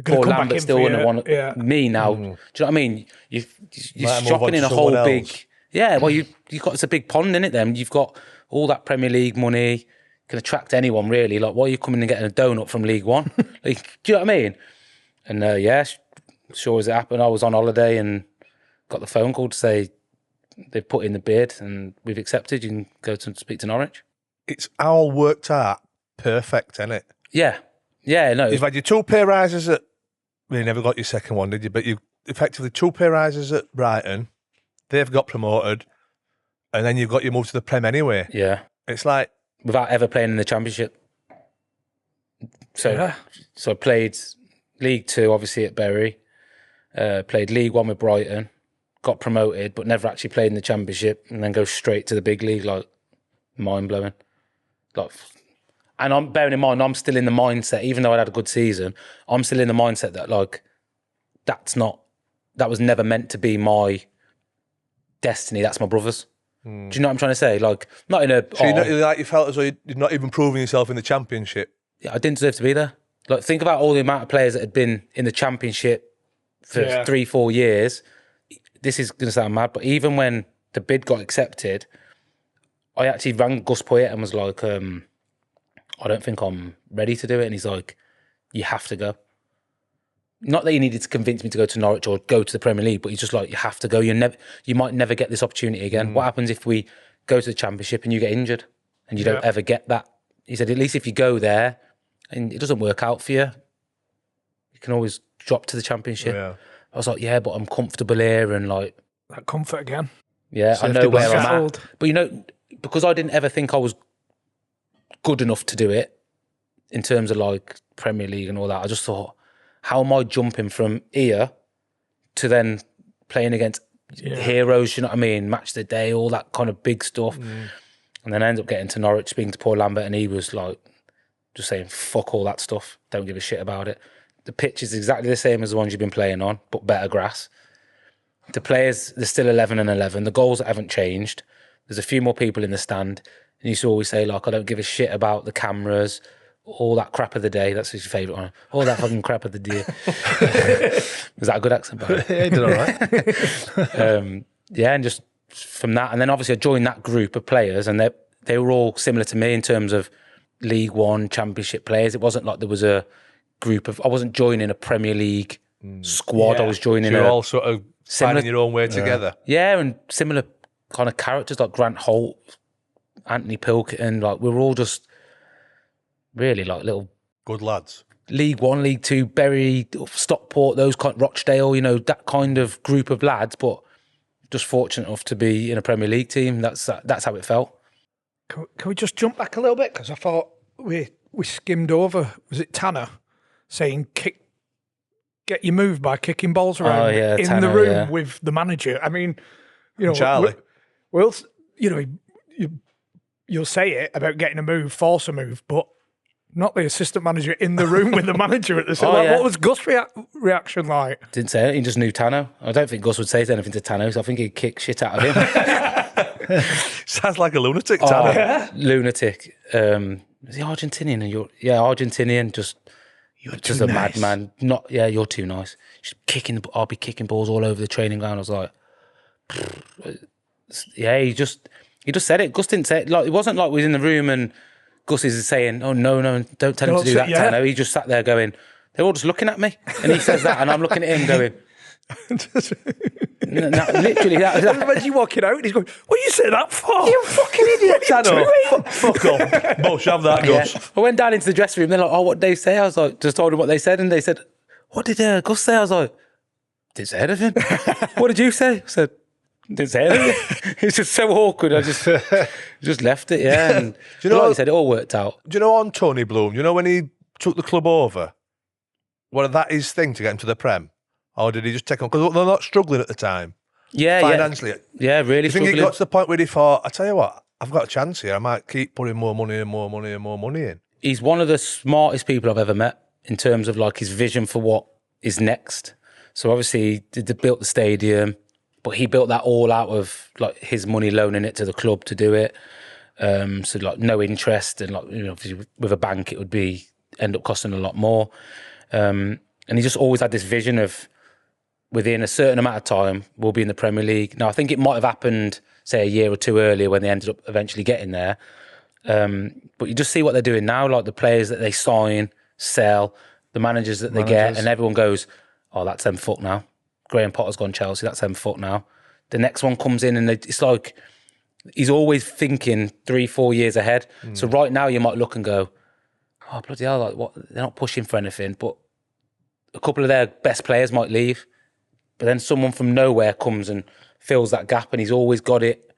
Paul Lambert still wouldn't want me now. Do you know what I mean? You're shopping in a whole big... Yeah, well, you've got, it's a big pond in it then. You've got all that Premier League money, can attract anyone really. Like, why are you coming and getting a donut from League One? Like, do you know what I mean? And sure as it happened, I was on holiday and got the phone call to say they've put in the bid and we've accepted. You can go to speak to Norwich. It's all worked out perfect, isn't it? Yeah. Yeah, no. You've had your 2 pay rises at... Well, you never got your second one, did you? But you effectively 2 pay rises at Brighton. They've got promoted, and then you've got your move to the Prem anyway. Yeah. It's like... Without ever playing in the Championship. So I played League 2, obviously, at Bury. Played League 1 with Brighton. Got promoted, but never actually played in the Championship, and then go straight to the big league, like, mind-blowing. Like, and I'm bearing in mind, I'm still in the mindset, even though I had a good season, I'm still in the mindset that, like, that was never meant to be my... destiny, that's my brother's. Do you know what I'm trying to say? Like, not in a... So you felt as though you're not even proving yourself in the Championship? Yeah, I didn't deserve to be there. Like, think about all the amount of players that had been in the Championship for 3-4 years. This is going to sound mad, but even when the bid got accepted, I actually rang Gus Poyet and was like, I don't think I'm ready to do it. And he's like, you have to go. Not that he needed to convince me to go to Norwich or go to the Premier League, but he's just like, you have to go. You might never get this opportunity again. What happens if we go to the Championship and you get injured and you don't ever get that? He said, at least if you go there and it doesn't work out for you, you can always drop to the Championship. Yeah. I was like, yeah, but I'm comfortable here and like... That comfort again. Yeah, I know where I'm at. But, you know, because I didn't ever think I was good enough to do it in terms of like Premier League and all that, I just thought, how am I jumping from here to then playing against heroes, you know what I mean? Match the day, all that kind of big stuff. And then I ended up getting to Norwich, speaking to Paul Lambert, and he was like, just saying, fuck all that stuff. Don't give a shit about it. The pitch is exactly the same as the ones you've been playing on, but better grass. The players, they're still 11 and 11. The goals haven't changed. There's a few more people in the stand. And he used to always say, like, I don't give a shit about the cameras, all that crap of the day. That's his favourite one. All that fucking crap of the day. Was that a good accent, by the way? Yeah, he did all right. And just from that, and then obviously I joined that group of players, and they were all similar to me in terms of League One, Championship players. It wasn't like there was a group of. I wasn't joining a Premier League squad. Yeah. I was joining You're a all sort of similar, finding your own way together. yeah, and similar kind of characters like Grant Holt, Anthony Pilkington. Like we were all just really like little Good lads. League One, League Two, Bury, Stockport, those kind, Rochdale. You know, that kind of group of lads. But just fortunate enough to be in a Premier League team. That's how it felt. Can we just jump back a little bit? Because I thought we skimmed over, was it Tanner, saying get you moved by kicking balls around in Tanner, the room with the manager. I mean, you know, Charlie. Well, you know, you'll say it about getting a move, force a move, but not the assistant manager in the room with the manager at the same time. What was Gus' reaction like? Didn't say it. He just knew Tano. I don't think Gus would say anything to Tano, so I think he'd kick shit out of him. Sounds like a lunatic, Tanner. Lunatic. Is he Argentinian? Argentinian. Just a madman. You're too nice. I'll be kicking balls all over the training ground. I was like, he just said it. Gus didn't say it. Like, it wasn't like we was in the room and Gus is saying, "Oh no, don't tell him to do that." Tano. He just sat there going, "They're all just looking at me," and he says that, and I'm looking at him going. Literally, that. Imagine you walking out and he's going, "What you say that for? You fucking idiot, Tano, fuck off. Bush, have that, Gus. I went down into the dressing room. They're like, "Oh, what did Dave say?" I was like, just told them what they said, and they said, "What did Gus say?" I was like, "Didn't say anything." "What did you say?" I said, "Didn't say anything." It's just so awkward. I just left it. Yeah, and Do you know like what- you said, it all worked out. Do you know on Tony Bloom, you know when he took the club over, was that his thing to get him to the Prem? Or did he just take on? Because they're not struggling at the time. Yeah, financially. Yeah, really. Do you think he struggling. got to the point where he thought, I tell you what, I've got a chance here. I might keep putting more money and more money and more money in. He's one of the smartest people I've ever met in terms of like his vision for what is next. So obviously he built the stadium, but he built that all out of like his money, loaning it to the club to do it. So like no interest, and like, you know, obviously with a bank it would end up costing a lot more. And he just always had this vision of within a certain amount of time we'll be in the Premier League. Now I think it might have happened say a year or two earlier when they ended up eventually getting there. But you just see what they're doing now, like the players that they sign, sell, the managers that they get, and everyone goes, "Oh, that's them fuck now. Graham Potter's gone Chelsea, that's them fuck now." The next one comes in and it's like he's always thinking 3-4 years ahead. So right now you might look and go, "Oh, bloody hell, like what? They're not pushing for anything." But a couple of their best players might leave. But then someone from nowhere comes and fills that gap, and he's always got it.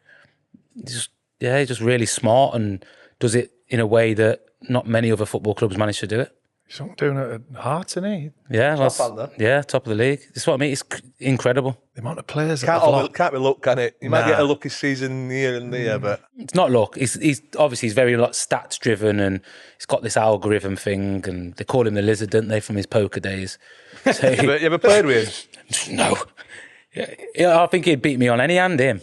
He's just really smart and does it in a way that not many other football clubs manage to do it. He's not doing it at Hearts, isn't he? Yeah, Top top of the league. That's what I mean. It's incredible. The amount of players Can't be luck, can it? You might get a lucky season here and there, but It's not luck. He's obviously very like stats driven, and he's got this algorithm thing, and they call him the Lizard, don't they, from his poker days? So, you ever played with him? no. Yeah, I think he'd beat me on any hand, him.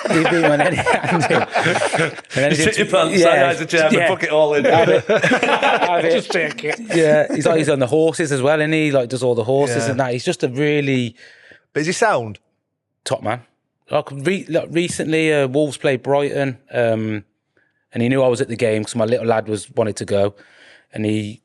He'd beat me on any hand, him. And then Sit your pants, side the chairman, fuck it all in. Just take it. Yeah, he's on the horses as well, and he like does all the horses and that. He's just a really Busy sound. top man. Like recently, Wolves played Brighton, and he knew I was at the game because my little lad wanted to go, and he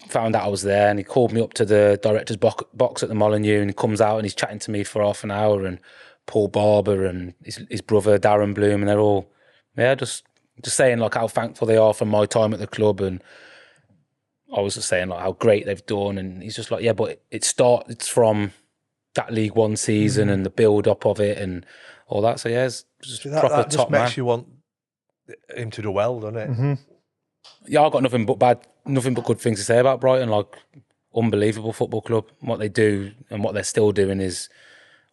found out I was there, and he called me up to the director's box at the Molineux, and he comes out and he's chatting to me for half an hour, and Paul Barber and his brother Darren Bloom, and they're all just saying like how thankful they are for my time at the club, and I was just saying like how great they've done, and he's just like, but it's from that League One season and the build up of it and all that. So it's just proper That just top man. makes you want him to do well, doesn't it? Mm-hmm. Yeah, I've got nothing but good things to say about Brighton. Like, unbelievable football club. What they do and what they're still doing is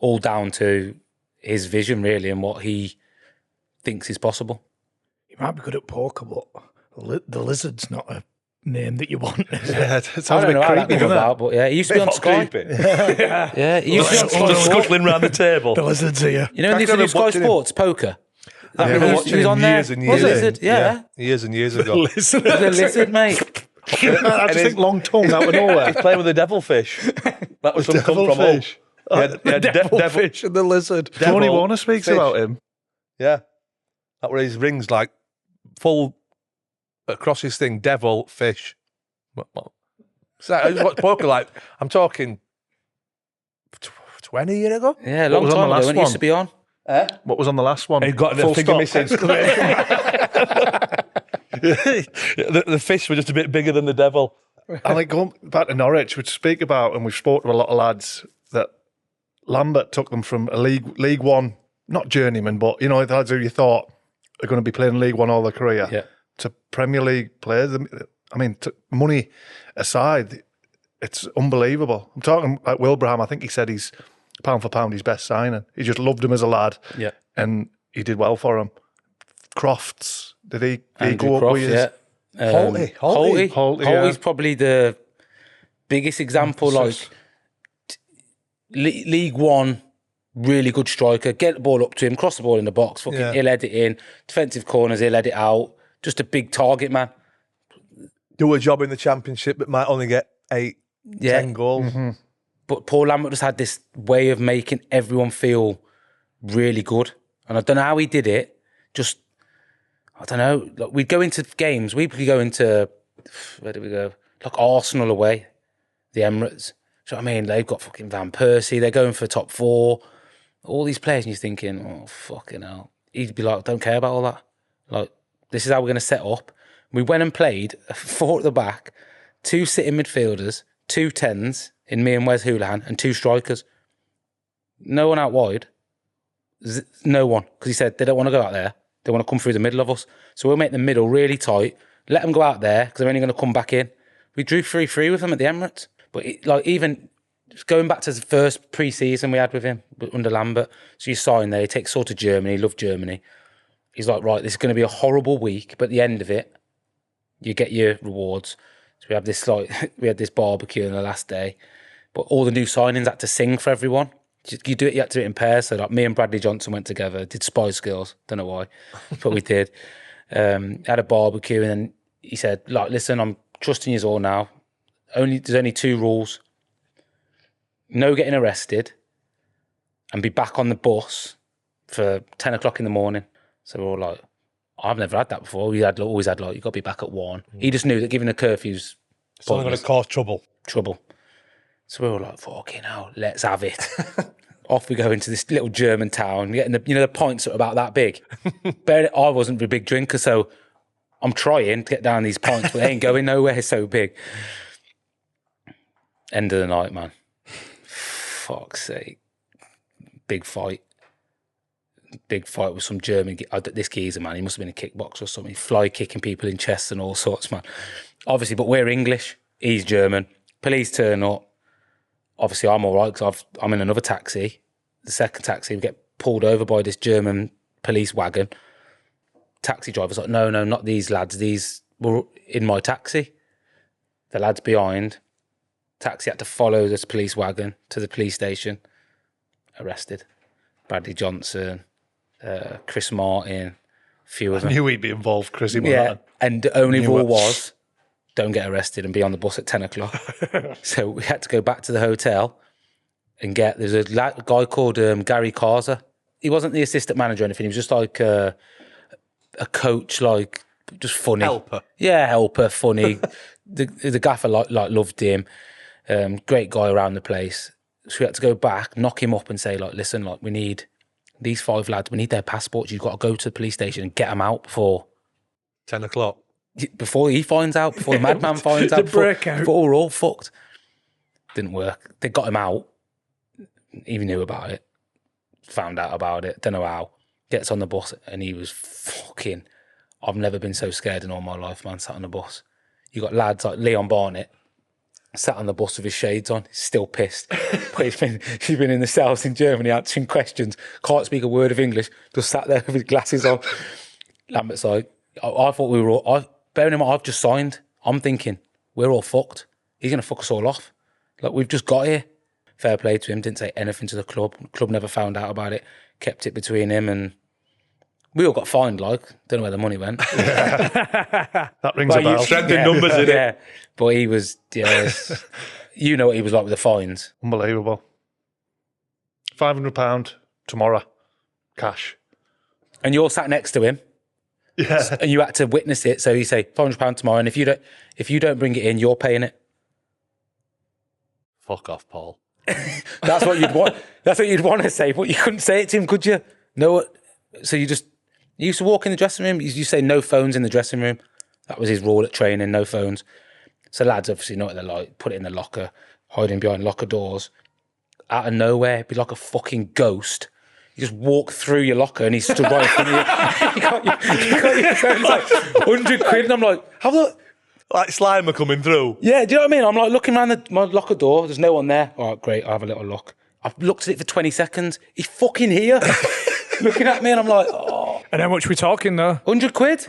all down to his vision, really, and what he thinks is possible. He might be good at poker, but the Lizard's not a name that you want. Yeah, it I sounds a don't bit know how that creepy, came doesn't it? about, but yeah, he used to be on Sky. Yeah, he used to be on Sky Sports. Scuttling round the table. The Lizard's here. You know when they used to do Sky Sports poker? I remember He watching was him on there. years and Was years. he? Lizard, yeah. Years and years ago. Listen, The Lizard, mate. I just think long tongue out of nowhere. He's playing with the devilfish. That was some come from Devilfish. Hull. Yeah, Devilfish and the Lizard. Tony Warner speaks fish. about him. Yeah. That were his rings like full across his thing, devil, fish. So I just watched poker like, I'm talking 20 years ago. Yeah, a long time ago when it used to be on. What was on the last one? He got the Full finger stop. missing. the fish were just a bit bigger than the devil. I like going back to Norwich, which speak about, and we've spoken to a lot of lads that Lambert took them from a League One, not journeyman, but the lads who you thought are going to be playing League One all their career, to Premier League players. I mean, money aside, it's unbelievable. I'm talking like Wilbraham. I think he said he's pound for pound his best signing. He just loved him as a lad, and he did well for him. Crofts, did he go up with his? Holt's probably the biggest example. Like League One, really good striker. Get the ball up to him, cross the ball in the box. He'll head it in. Defensive corners, he'll head it out. Just a big target man. Do a job in the Championship, but might only get 10 goals. Mm-hmm. But Paul Lambert just had this way of making everyone feel really good, and I don't know how he did it. Just I don't know. Like, we'd go into games. We could go into, where did we go? Like Arsenal away, the Emirates. So I mean, they've got fucking Van Persie. They're going for top 4. All these players, and you're thinking, oh fucking hell. He'd be like, don't care about all that. Like, this is how we're going to set up. We went and played 4 at the back, 2 sitting midfielders, 2 10s in me and Wes Hoolahan, and 2 strikers. No one out wide. No one, because he said they don't want to go out there. They want to come through the middle of us. So we'll make the middle really tight, let them go out there because they're only going to come back in. We drew 3-3 with them at the Emirates. But even going back to the first pre-season we had with him under Lambert, so you sign there, he takes sort of Germany, loved Germany. He's like, right, this is going to be a horrible week, but at the end of it, you get your rewards. So we have this we had this barbecue on the last day, but all the new signings had to sing for everyone. You had to do it in pairs. So like me and Bradley Johnson went together, did Spice Girls, don't know why, but we did. Had a barbecue, and then he said, like, listen, I'm trusting you all now. There's only 2 rules. No getting arrested, and be back on the bus for 10 o'clock in the morning. So we're all like, I've never had that before. We had always had like, you got to be back at 1. He just knew that giving the curfews, it's only going to cause trouble. So we were like, fucking hell, let's have it. Off we go into this little German town, getting the pints are about that big. But I wasn't a big drinker, so I'm trying to get down these pints, but they ain't going nowhere. It's so big. End of the night, man. Fuck's sake. Big fight with some German. This geezer, man, he must have been a kickboxer or something. Fly kicking people in chests and all sorts, man. Obviously, but we're English. He's German. Police turn up. Obviously, I'm all right because I'm in another taxi. The second taxi, we get pulled over by this German police wagon. Taxi driver's like, no, not these lads. These were in my taxi. The lads behind. Taxi had to follow this police wagon to the police station. Arrested. Bradley Johnson, Chris Martin, a few of them. I knew he'd be involved, Chrissy. Yeah, and the only rule was, don't get arrested and be on the bus at 10 o'clock. So we had to go back to the hotel and there's a guy called Gary Carter. He wasn't the assistant manager or anything. He was just like a coach, like just funny. Helper. Yeah, helper, funny. the gaffer loved him. Great guy around the place. So we had to go back, knock him up and say, like, listen, like, we need these 5 lads, we need their passports. You've got to go to the police station and get them out before 10 o'clock. Before he finds out, before the madman finds out, before we're all fucked. Didn't work. They got him out. He knew about it. Found out about it. Don't know how. Gets on the bus and he was fucking... I've never been so scared in all my life, man, sat on the bus. You got lads like Leon Barnett, sat on the bus with his shades on, still pissed. But he's been in the cells in Germany answering questions, can't speak a word of English, just sat there with his glasses on. Lambert's like, I thought we were all... Bearing in mind, I've just signed. I'm thinking, we're all fucked. He's going to fuck us all off. Like, we've just got here. Fair play to him. Didn't say anything to the club. The club never found out about it. Kept it between him and... We all got fined, like. Don't know where the money went. That rings a bell. Strength in numbers, innit? Yeah. But he was... Yeah, you know what he was like with the fines. Unbelievable. £500 tomorrow. Cash. And you're sat next to him. Yeah. And you had to witness it. So you say £500 tomorrow, and if you don't bring it in, you're paying it. Fuck off, Paul. That's what you'd want. That's what you'd want to say, but you couldn't say it to him, could you? No. So you used to walk in the dressing room. You say no phones in the dressing room. That was his rule at training, no phones. So lads obviously know what they're like. Put it in the locker, hiding behind locker doors. Out of nowhere, it'd be like a fucking ghost. You just walk through your locker and he stood right in front of you. you got your phones like 100 quid, and I'm like, have a look. Like Slimer coming through. Yeah, do you know what I mean? I'm like looking around my locker door. There's no one there. All right, great. I'll have a little look. I've looked at it for 20 seconds. He's fucking here. Looking at me, and I'm like, oh. And how much we talking though? 100 quid?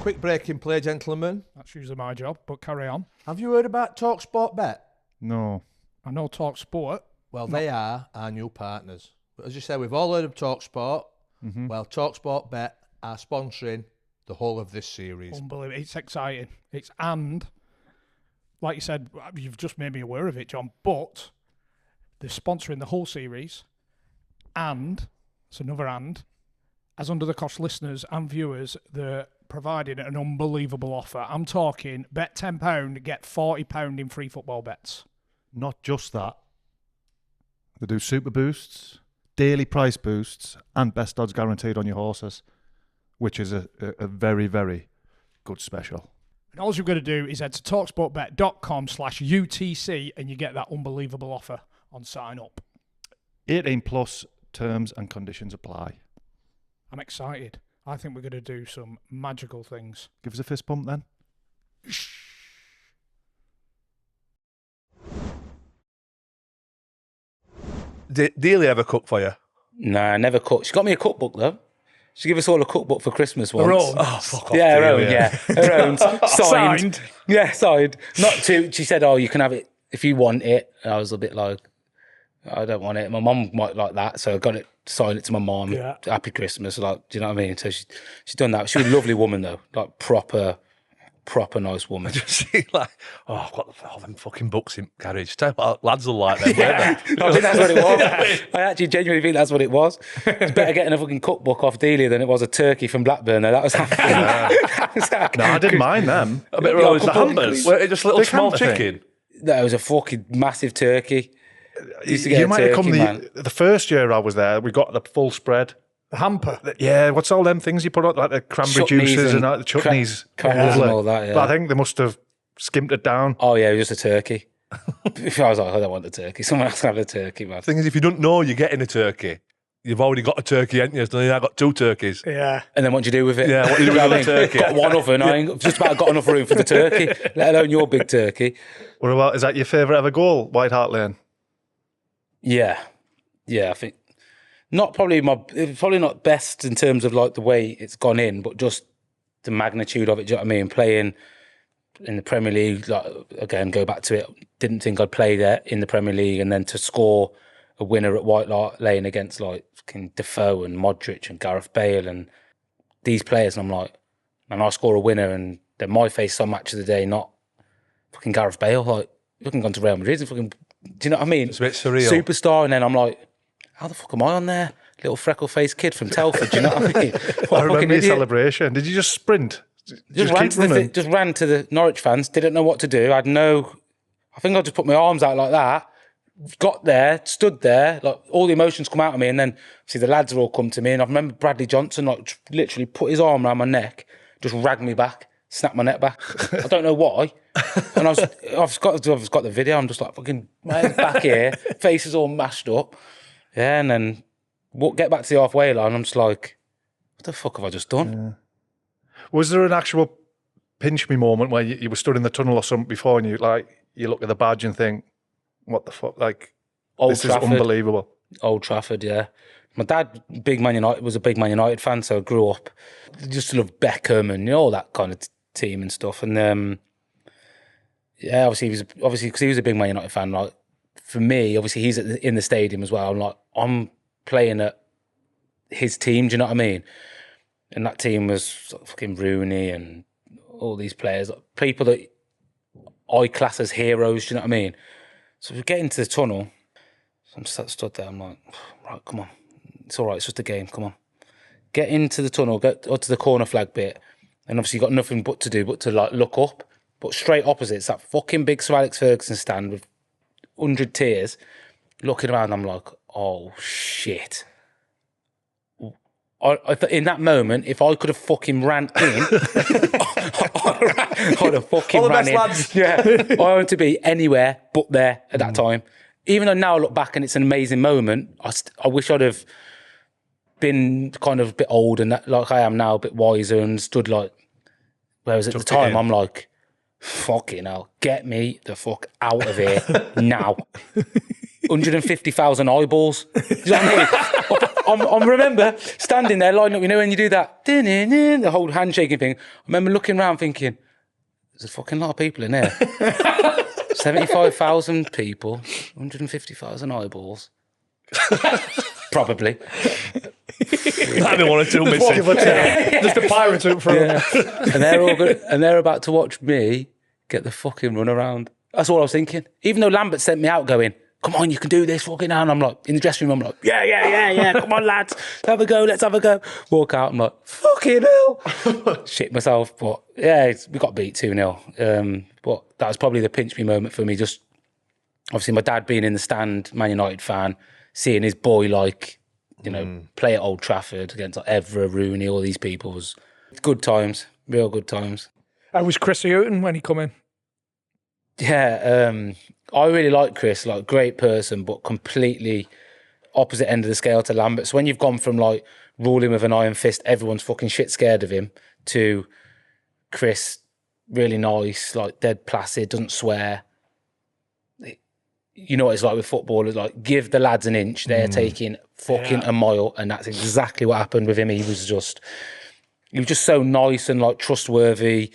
Quick break in play, gentlemen. That's usually my job, but carry on. Have you heard about TalkSport Bet? No. I know Talk Sport. Well, they are our new partners. But as you said, we've all heard of TalkSport. Mm-hmm. Well, TalkSport Bet are sponsoring the whole of this series. Unbelievable. It's exciting. And, like you said, you've just made me aware of it, John, but they're sponsoring the whole series. And, it's another and, as Undr The Cosh listeners and viewers, they're providing an unbelievable offer. I'm talking bet £10, get £40 in free football bets. Not just that. They do super boosts, daily price boosts, and best odds guaranteed on your horses, which is a very, very good special. And all you've got to do is head to talksportbet.com/UTC and you get that unbelievable offer on sign up. 18 plus, terms and conditions apply. I'm excited. I think we're going to do some magical things. Give us a fist pump then. Dealey ever cook for you? Nah, never cooked. She got me a cookbook though. She gave us all a cookbook for Christmas once. Her own? Oh, fuck off. Yeah, her own, Dealey. yeah. Her own. Signed. Yeah, signed. Not to, she said, oh, you can have it if you want it. And I was a bit like, I don't want it. My mum might like that, so I got it, signed it to my mum. Yeah. Happy Christmas. Like, do you know what I mean? So she's done that. She was a lovely woman though. Like proper nice woman. Just see like, I've got all them fucking books in garage. Tell you what, lads will like them. Yeah, I think that's what it was. I actually genuinely think that's what it was. It's better getting a fucking cookbook off Delia than it was a turkey from Blackburn. Though. That was No, I didn't mind them. I bet Yeah, it was the hampers. Were it just little Big small hamper thing. chicken? That was a fucking massive turkey. Used to get You a might have turkey, come man. the first year I was there. We got the full spread. The hamper. Yeah, what's all them things you put on, like the cranberry Chutneys juices and and like the chutneys. crackers and Lovely. all that, yeah. But I think they must have skimmed it down. Oh yeah, it was just a turkey. I was like, I don't want the turkey. Someone else can have the turkey, man. Thing is, if you don't know you're getting a turkey, you've already got a turkey, haven't you? So I got 2 turkeys. Yeah. And then what do you do with it? Yeah, what do you do with the turkey? Got one oven. I ain't just about got enough room for the turkey, let alone your big turkey. What about, is that your favourite ever goal, White Hart Lane? Yeah, I think probably not best in terms of like the way it's gone in, but just the magnitude of it. Do you know what I mean? Playing in the Premier League, like again, go back to it. Didn't think I'd play there in the Premier League, and then to score a winner at White Hart Lane against like fucking Defoe and Modric and Gareth Bale and these players, and I'm like, and I score a winner, and then my face on match of the day, not fucking Gareth Bale, like fucking gone to Real Madrid, and fucking. Do you know what I mean? It's a bit surreal. Superstar, and then I'm like, how the fuck am I on there? Little freckle-faced kid from Telford, do you know what I mean? I remember your celebration. Did you just sprint? Just ran to the Norwich fans, didn't know what to do. I think I just put my arms out like that, got there, stood there, like all the emotions come out of me, and then see the lads are all come to me, and I remember Bradley Johnson like literally put his arm around my neck, just ragged me back, snapped my neck back. I don't know why. And I've got the video. I'm just like fucking my head's back here, face is all mashed up. Yeah, and then get back to the halfway line. I'm just like, what the fuck have I just done? Yeah. Was there an actual pinch me moment where you were stood in the tunnel or something before, and you look at the badge and think, what the fuck? Like, this is unbelievable. Old Trafford, yeah. My dad, was a big Man United fan, so I grew up just to love Beckham and all that kind of team and stuff. And yeah, obviously because he was a big Man United fan. Like for me, obviously he's in the stadium as well. I'm playing at his team. Do you know what I mean? And that team was sort of fucking Rooney and all these players, people that I class as heroes. Do you know what I mean? So we get into the tunnel. So I'm just stood there. I'm like, right, come on, it's all right. It's just a game. Come on, get into the tunnel. Get up to the corner flag bit, and obviously you've got nothing but to do but to like look up. but straight opposite. It's that fucking big Sir Alex Ferguson stand with 100 tiers. Looking around, I'm like, oh shit. In that moment, if I could have fucking ran in, I'd have fucking All the ran best in. lads. Yeah, I wanted to be anywhere but there at that time. Even though now I look back and it's an amazing moment, I wish I'd have been kind of a bit old and like I am now, a bit wiser and stood like. Whereas at the time, I'm like, fucking hell, get me the fuck out of here now. 150,000 eyeballs. Do you know what I mean? I remember standing there, lining up, you know, when you do that, the whole handshaking thing. I remember looking around thinking, there's a fucking lot of people in there. 75,000 people, 150,000 eyeballs. Probably. Might be one or two missing. Just a pirate up front. Yeah. And they're all good, and they're about to watch me get the fucking run around. That's all I was thinking. Even though Lambert sent me out going, come on, you can do this, fucking hell. And I'm like, in the dressing room, I'm like, yeah. Come on, lads. Let's have a go. Walk out, I'm like, fucking hell. Shit myself. But yeah, we got beat 2-0. But that was probably the pinch me moment for me. Just obviously my dad being in the stand, Man United fan, seeing his boy like, you know, play at Old Trafford against like Evra, Rooney, all these people was good times, real good times. How was Chris Houghton when he come in? Yeah, I really like Chris, like great person, but completely opposite end of the scale to Lambert. So when you've gone from like ruling with an iron fist, everyone's fucking shit scared of him, to Chris, really nice, like dead placid, doesn't swear. You know what it's like with footballers, like give the lads an inch, they're taking fucking a mile, and that's exactly what happened with him. He was just so nice and like trustworthy,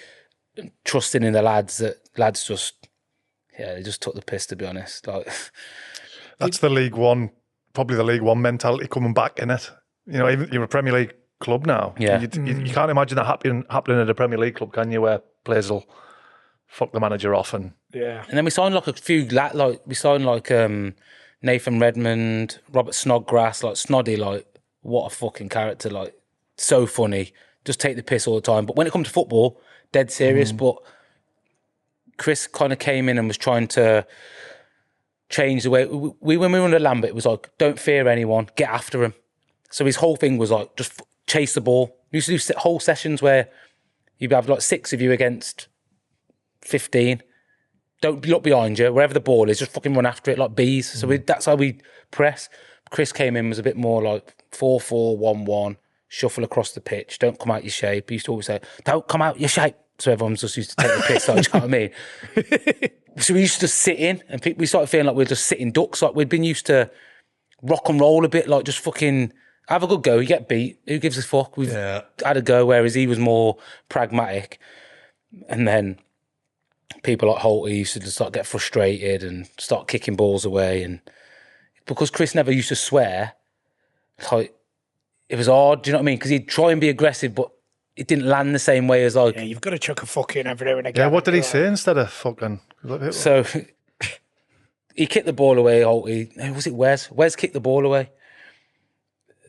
trusting in the lads that lads just, yeah, they just took the piss, to be honest. Like that's the League One, probably the League One mentality coming back in it. You know, even you're a Premier League club now. Yeah. You can't imagine that happening at a Premier League club, can you? Where players will fuck the manager off and And then we signed like a few Nathan Redmond, Robert Snodgrass, like Snoddy, like what a fucking character, like so funny, just take the piss all the time. But when it comes to football, dead serious. But Chris kind of came in and was trying to change the way when we were under Lambert, it was like, don't fear anyone, get after him. So his whole thing was like, just chase the ball. We used to do whole sessions where you'd have like 6 of you against 15. Don't look behind you. Wherever the ball is, just fucking run after it like bees. So that's how we press. Chris came in, was a bit more like 4-4-1-1, shuffle across the pitch. Don't come out your shape. He used to always say, don't come out your shape. So everyone's just used to take the piss out, do you know what I mean? So we used to just sit in, and we started feeling like we were just sitting ducks. Like we'd been used to rock and roll a bit, like just fucking have a good go. You get beat. Who gives a fuck? We've had a go, whereas he was more pragmatic. And then people like Holty used to just start get frustrated and start kicking balls away. And because Chris never used to swear, like it was hard, do you know what I mean? Because he'd try and be aggressive, but it didn't land the same way as like... Yeah, you've got to chuck a fuck in every now and again. yeah. What did he say instead of fucking? So he kicked the ball away, Holty. Was it Wes? Wes kicked the ball away.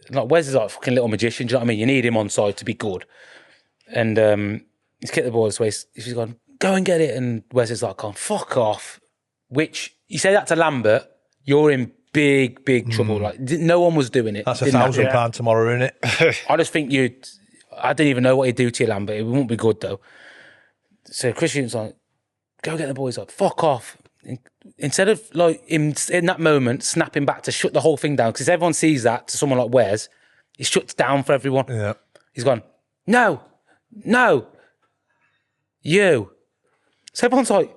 Like Wes is like a fucking little magician, do you know what I mean? You need him on side to be good. And he's kicked the ball this way. He's gone, go and get it. And Wes is like, oh, fuck off. Which, you say that to Lambert, you're in big trouble. Like, no one was doing it. That's £1,000 tomorrow, isn't it? I just think I didn't even know what he'd do to you, Lambert. It won't be good, though. So Christian's like, go get the boys up. Fuck off. Instead of, like, in that moment, snapping back to shut the whole thing down, because everyone sees that to someone like Wes, he shuts down for everyone. Yeah. He's gone, no, you. So everyone's like,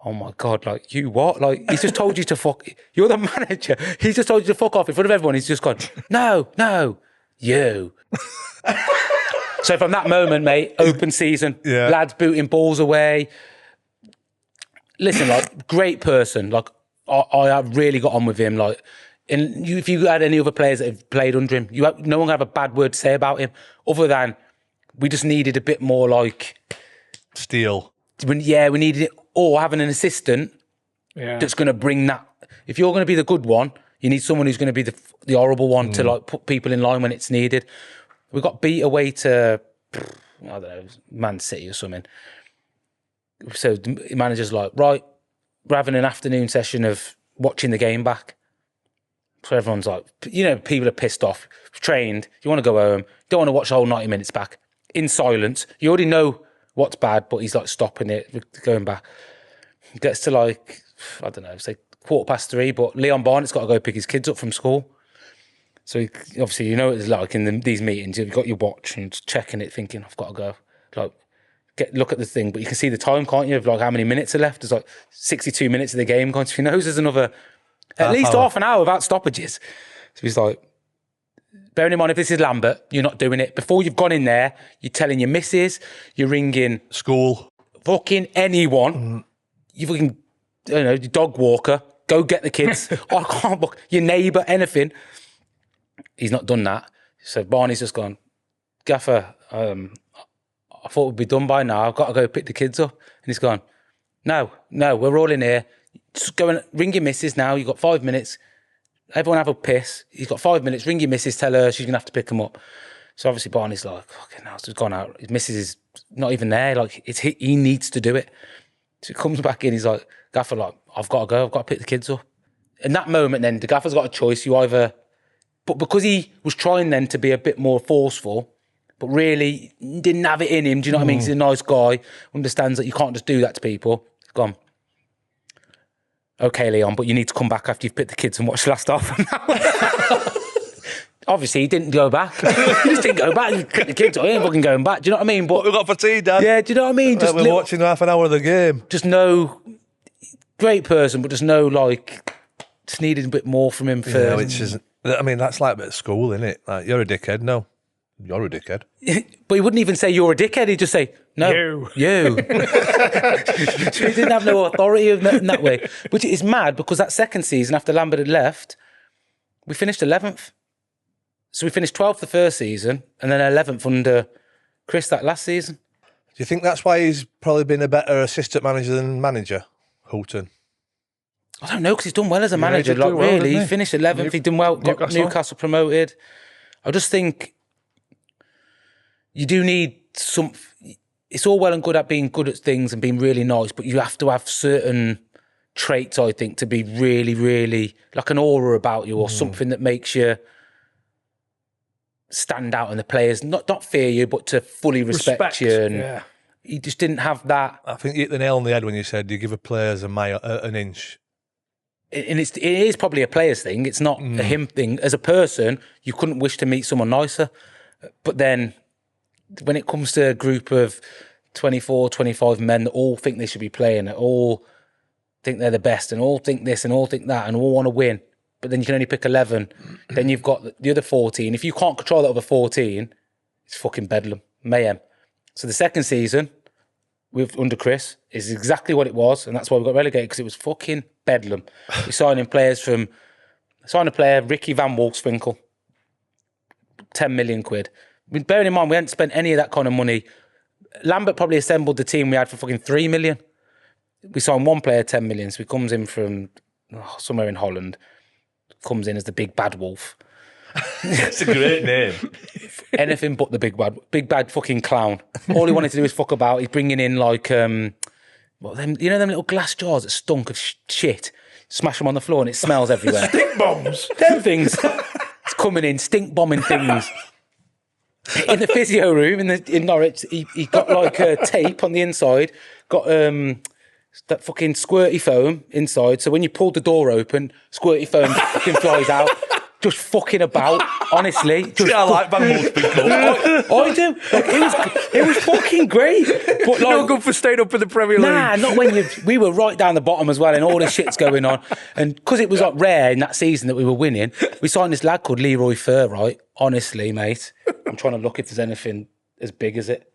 oh my God, like, you what? Like, he's just told you to fuck, you're the manager. He's just told you to fuck off in front of everyone. He's just gone, no, you. So from that moment, mate, open season, lads booting balls away. Listen, like, great person. Like, I have really got on with him. Like, if you had any other players that have played under him, no one can have a bad word to say about him, other than we just needed a bit more, like... Steel. We needed it. Or having an assistant that's going to bring that... If you're going to be the good one, you need someone who's going to be the horrible one to, like, put people in line when it's needed. We got beat away to, I don't know, Man City or something. So the manager's like, right, we're having an afternoon session of watching the game back. So everyone's like, people are pissed off, trained, you want to go home, don't want to watch the whole 90 minutes back. In silence, you already know what's bad, but he's like stopping it, going back. Gets to like, I don't know, say 3:15, but Leon Barnett's got to go pick his kids up from school. So obviously, it's like in these meetings, you've got your watch and checking it, thinking, I've got to go. Like, look at the thing, but you can see the time, can't you, of like how many minutes are left? There's like 62 minutes of the game going. So he knows there's another, at least half an hour without stoppages. So he's like, bearing in mind, if this is Lambert, you're not doing it. Before you've gone in there, you're telling your missus, you're ringing school, fucking anyone. You fucking, your dog walker, go get the kids. I can't book your neighbour, anything. He's not done that. So Barney's just gone, Gaffer, I thought we'd be done by now. I've got to go pick the kids up. And he's gone, no, we're all in here. Just go and ring your missus now. You've got 5 minutes. Everyone have a piss. He's got 5 minutes. Ring your missus, tell her she's going to have to pick him up. So obviously Barney's like, fucking hell, so he's gone out. His missus is not even there. Like, he needs to do it. So he comes back in. He's like, Gaffer, like, I've got to go. I've got to pick the kids up. In that moment then, the Gaffer's got a choice. You either... But because he was trying then to be a bit more forceful, but really didn't have it in him, do you know what I mean? He's a nice guy, understands that you can't just do that to people. He's gone, okay, Leon, but you need to come back after you've picked the kids and watch the last half an hour. Obviously, he didn't go back. He just didn't go back. He picked the kids up. He ain't fucking going back. Do you know what I mean? But what we got for tea, Dad? Yeah, do you know what I mean? Just we're watching half an hour of the game. Just no... Great person, but just no, like... Just needed a bit more from him first. Yeah, which is... I mean, that's like a bit of school, isn't it? Like, you're a dickhead. No, you're a dickhead. But he wouldn't even say you're a dickhead. He'd just say, no, you. So he didn't have no authority in that way. Which is mad, because that second season, after Lambert had left, we finished 11th. So we finished 12th the first season, and then 11th under Chris that last season. Do you think that's why he's probably been a better assistant manager than manager, Houghton? I don't know, because he's done well as a manager. Like, well, really, he finished 11th. He done well, got Newcastle promoted. I just think you do need some... It's all well and good at being good at things and being really nice, but you have to have certain traits, I think, to be really, really... Like an aura about you, or something that makes you stand out, and the players not fear you, but to fully respect you. And he just didn't have that. I think you hit the nail on the head when you said you give a players an inch. And it is probably a player's thing. It's not a him thing. As a person, you couldn't wish to meet someone nicer. But then when it comes to a group of 24, 25 men that all think they should be playing, that all think they're the best, and all think this and all think that, and all want to win, but then you can only pick 11, then you've got the other 14. If you can't control that other 14, it's fucking bedlam, mayhem. So the second season with under Chris is exactly what it was, and that's why we got relegated, because it was fucking bedlam. We're signing players from... Signed a player, Ricky Van Wolfswinkel, 10 million quid. I mean, bearing in mind, we hadn't spent any of that kind of money. Lambert probably assembled the team we had for fucking 3 million. We signed one player, 10 million, so he comes in from somewhere in Holland, comes in as the big bad wolf. It's a great name. Anything but the big bad fucking clown. All he wanted to do is fuck about. He's bringing in like, them little glass jars that stunk of shit. Smash them on the floor and it smells everywhere. Stink bombs. Them things. It's coming in, stink bombing things. In the physio room in Norwich, he got like tape on the inside, got that fucking squirty foam inside. So when you pulled the door open, squirty foam fucking flies out. Just fucking about, honestly. I like Van Wolfswinkel. I do. Like, it was fucking great. But like, no good for staying up in the Premier League. Nah, not when we were right down the bottom as well, and all this shit's going on. And because it was like rare in that season that we were winning, we signed this lad called Leroy Fur, right? Honestly, mate, I'm trying to look if there's anything as big as it.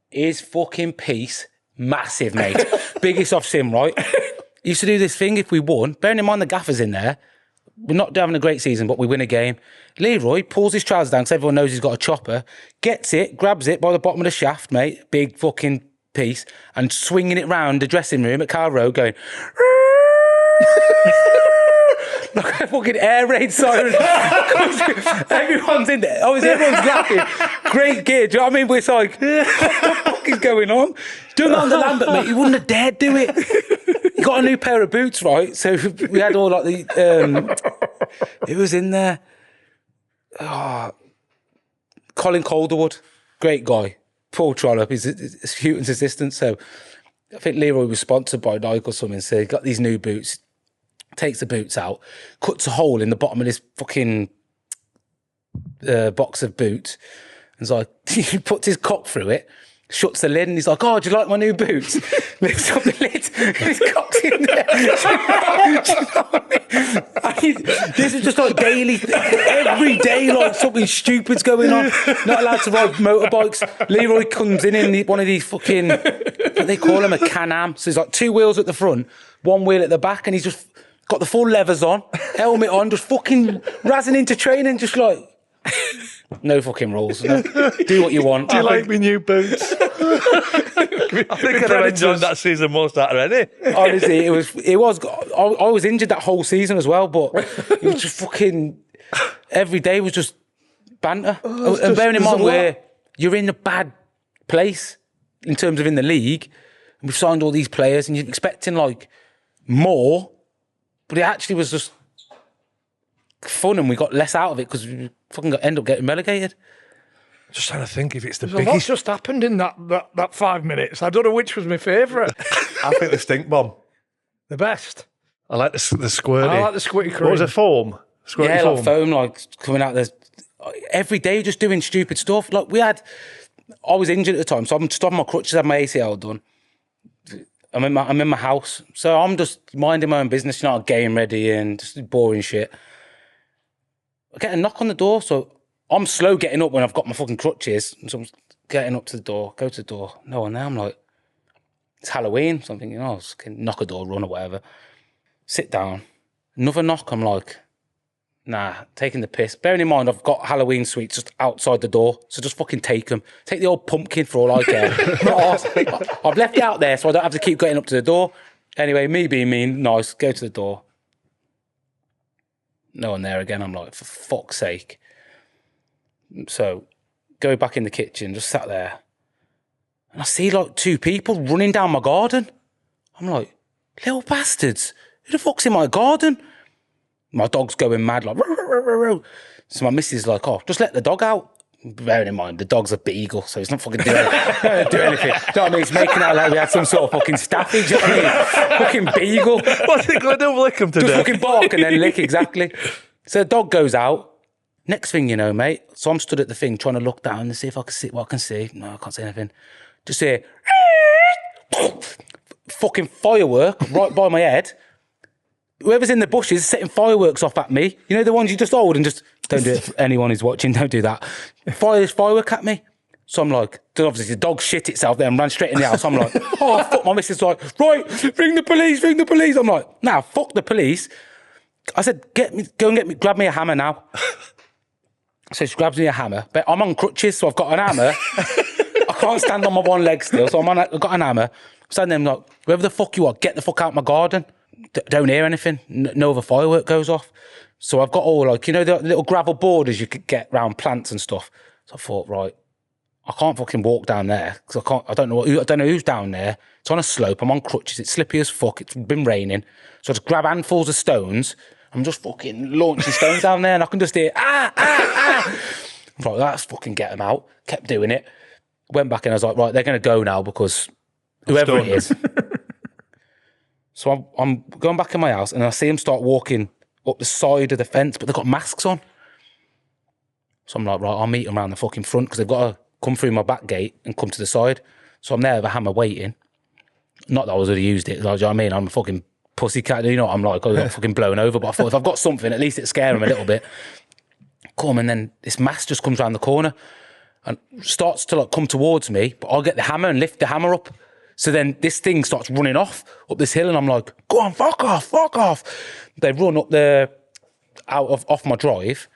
His fucking piece, massive, mate. Biggest off sim, right? He used to do this thing if we won, bearing in mind the gaffer's in there. We're not having a great season, but we win a game. Leroy pulls his trousers down because everyone knows he's got a chopper, gets it, grabs it by the bottom of the shaft, mate, big fucking piece, and swinging it round the dressing room at Carl Road going... like a fucking air raid siren. Everyone's in there. Obviously, everyone's laughing. Great gear. Do you know what I mean? But it's like, what the fuck is going on? He's doing that on the Lambert, mate. He wouldn't have dared do it. He got a new pair of boots, right? So we had all like it was in there. Oh, Colin Calderwood, great guy. Paul Trollope, he's Houghton's assistant. So I think Leroy was sponsored by Nike or something. So he got these new boots, takes the boots out, cuts a hole in the bottom of this fucking box of boots. And so he puts his cock through it, shuts the lid, and he's like, "Oh, do you like my new boots?" Lifts up the lid, and his cock's in there. Do you know what I mean? This is just like daily, every day, like something stupid's going on. Not allowed to ride motorbikes. Leroy comes in one of these fucking, what they call them, a Can-Am. So there's like 2 wheels at the front, 1 wheel at the back, and he's just got the full levers on, helmet on, just fucking razzing into training, just like... No fucking rules. No. Do what you want. Do you like me new boots? I think I'd have enjoyed that season most out of any. Honestly, it was. I was injured that whole season as well, but it was just fucking. Every day was just banter. And bearing in mind where you're in a bad place in terms of in the league, and we've signed all these players, and you're expecting like more, but it actually was just fun, and we got less out of it because we fucking end up getting relegated. Just trying to think if it's the There's a lot biggest. just happened in that 5 minutes. I don't know which was my favourite. I think the stink bomb. The best. I like the squirty. I like the squirty cream. What was it, foam? Squirty Yeah, foam. like foam, like coming out there every day, just doing stupid stuff. Like I was injured at the time, so I'm just on my crutches, had my ACL done. I'm in my house, so I'm just minding my own business, you know, getting ready and just boring shit. I get a knock on the door, so I'm slow getting up when I've got my fucking crutches. So I'm getting up to the door, go to the door. No one there. I'm like, it's Halloween. So I'm thinking, oh, just knock a door, run or whatever. Sit down. Another knock. I'm like, nah, taking the piss. Bearing in mind, I've got Halloween sweets just outside the door. So just fucking take them. Take the old pumpkin for all I care. I've left it out there so I don't have to keep getting up to the door. Anyway, me being mean, nice, go to the door. No one there again. I'm like, for fuck's sake. So go back in the kitchen, just sat there. And I see like 2 people running down my garden. I'm like, little bastards, who the fuck's in my garden? My dog's going mad, like, row, row, row, row. So my missus is like, oh, just let the dog out. Bearing in mind, the dog's a beagle, so he's not fucking doing anything. Do you know what I mean? It's making out like we had some sort of fucking staffy, do you know what I mean? Fucking beagle. What's it going to do? Lick him to Just death? fucking bark and then lick, exactly. So the dog goes out. Next thing you know, mate, so I'm stood at the thing trying to look down and see if I can see what I can see. No, I can't see anything. Just hear fucking firework right by my head. Whoever's in the bushes setting fireworks off at me. You know the ones you just hold and just don't do it for anyone who's watching, don't do that. Fire this firework at me. So I'm like, obviously the dog shit itself there and ran straight in the house. I'm like, oh fuck, my missus is like, right, ring the police, ring the police. I'm like, nah, fuck the police. I said, grab me a hammer now. So she grabs me a hammer, but I'm on crutches, so I've got an hammer. I can't stand on my one leg still, so I've got an hammer. I'm standing there, like, whoever the fuck you are, get the fuck out my garden. Don't hear anything. No other firework goes off. So I've got all, like, you know, the little gravel borders you could get around plants and stuff. So I thought, right, I can't fucking walk down there because I don't know who's down there. It's on a slope. I'm on crutches. It's slippy as fuck. It's been raining. So I just grab handfuls of stones. I'm just fucking launching stones down there, and I can just hear ah. I thought, let's fucking get them out. Kept doing it. Went back and I was like, right, they're going to go now because whoever it is. So I'm going back in my house and I see them start walking up the side of the fence, but they've got masks on. So I'm like, right, I'll meet them around the fucking front because they've got to come through my back gate and come to the side. So I'm there with a hammer waiting. Not that I was going to use it, like, do you know what I mean? I'm a fucking pussycat, you know, I'm like, I got fucking blown over, but I thought if I've got something, at least it'll scare them a little bit. Come, and then this mask just comes around the corner and starts to like come towards me, but I'll get the hammer and lift the hammer up. So then this thing starts running off up this hill and I'm like, go on, fuck off. They run up there off my drive.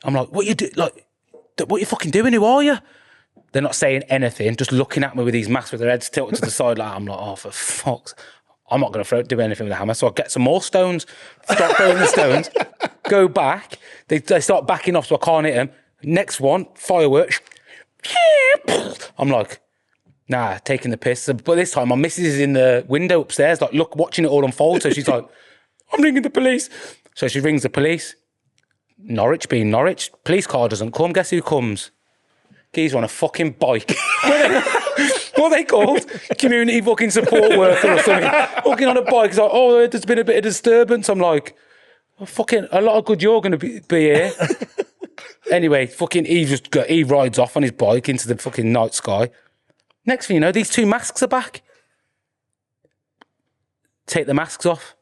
I'm like, what you fucking doing? Who are you? They're not saying anything, just looking at me with these masks with their heads tilted to the side. Like, I'm like, oh, for fuck's. I'm not going to do anything with the hammer. So I get some more stones, start throwing the stones, go back. They start backing off so I can't hit them. Next one, fireworks. I'm like, Nah, taking the piss. But this time, my missus is in the window upstairs, like, look, watching it all unfold. So she's like, I'm ringing the police. So she rings the police. Norwich being Norwich. Police car doesn't come. Guess who comes? Geezer on a fucking bike. What are they called? Community fucking support worker or something. Walking on a bike. He's like, oh, there's been a bit of disturbance. I'm like, oh, fucking, a lot of good you're going to be here. Anyway, fucking he rides off on his bike into the fucking night sky. Next thing you know, these 2 masks are back. Take the masks off.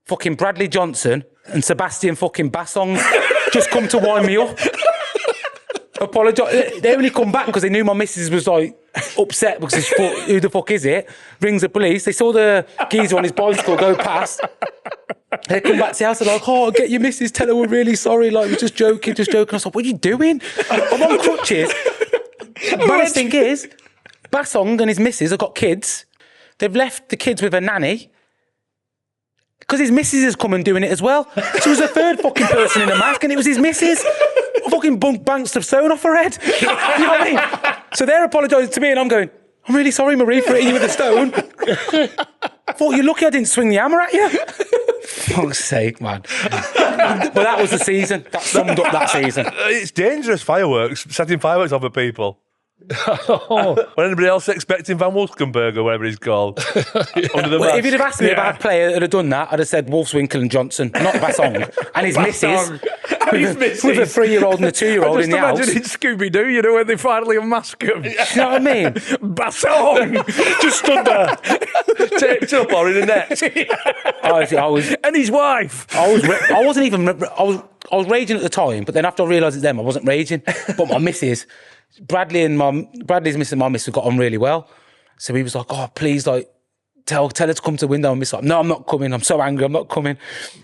Fucking Bradley Johnson and Sebastian fucking Bassong just come to wind me up. Apologise. They only come back because they knew my missus was like upset because she thought, who the fuck is it? Rings the police. They saw the geezer on his bicycle go past. They come back to the house and like, oh, get your missus, tell her we're really sorry. Like, we're just joking. I was like, what are you doing? I'm on crutches. Baddest thing is, Bassong and his missus have got kids. They've left the kids with a nanny. Because his missus has come and doing it as well. She was the 3rd fucking person in a mask and it was his missus. I fucking bounced of stone off her head. You know what I mean? So they're apologising to me and I'm going, I'm really sorry, Marie, for hitting you with a stone. I thought you're lucky I didn't swing the hammer at you. Fuck's sake, man. But that was the season. That summed up that season. It's dangerous, fireworks, setting fireworks off at people. When anybody else expecting Van Wolfskenberg or whatever he's called under the mask. If you'd have asked me about a player that had done that, I'd have said Wolfswinkel and Johnson, not Bassong. And his missus. With a 3-year-old and a 2-year-old in the house. Just imagine in Scooby-Doo, you know, when they finally unmask him. You know what I mean? Bassong! Just stood there. Taped up or in a net. I was, and his wife. I was raging at the time, but then after I realised it's them, I wasn't raging. But my missus, Bradley's missus and my missus got on really well. So he was like, oh, please, like, tell her to come to the window. And Miss like, no, I'm not coming. I'm so angry. I'm not coming.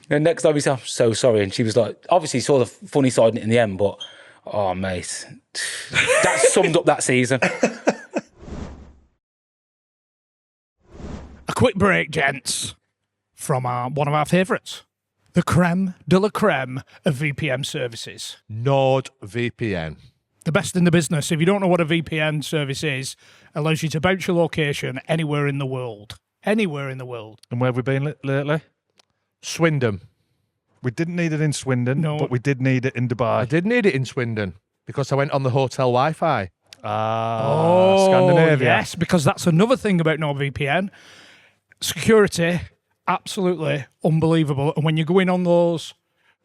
And next time he said, I'm so sorry. And she was like, obviously saw the funny side in it in the end, but, oh, mate, that summed up that season. A quick break, gents, from one of our favourites, the creme de la creme of VPN services. NordVPN. The best in the business. If you don't know what a VPN service is, it allows you to bounce your location anywhere in the world. Anywhere in the world. And where have we been lately? Swindon. We didn't need it in Swindon, but we did need it in Dubai. I did need it in Swindon because I went on the hotel Wi-Fi. Scandinavia. Yes, because that's another thing about NordVPN. Security, absolutely unbelievable. And when you go in on those...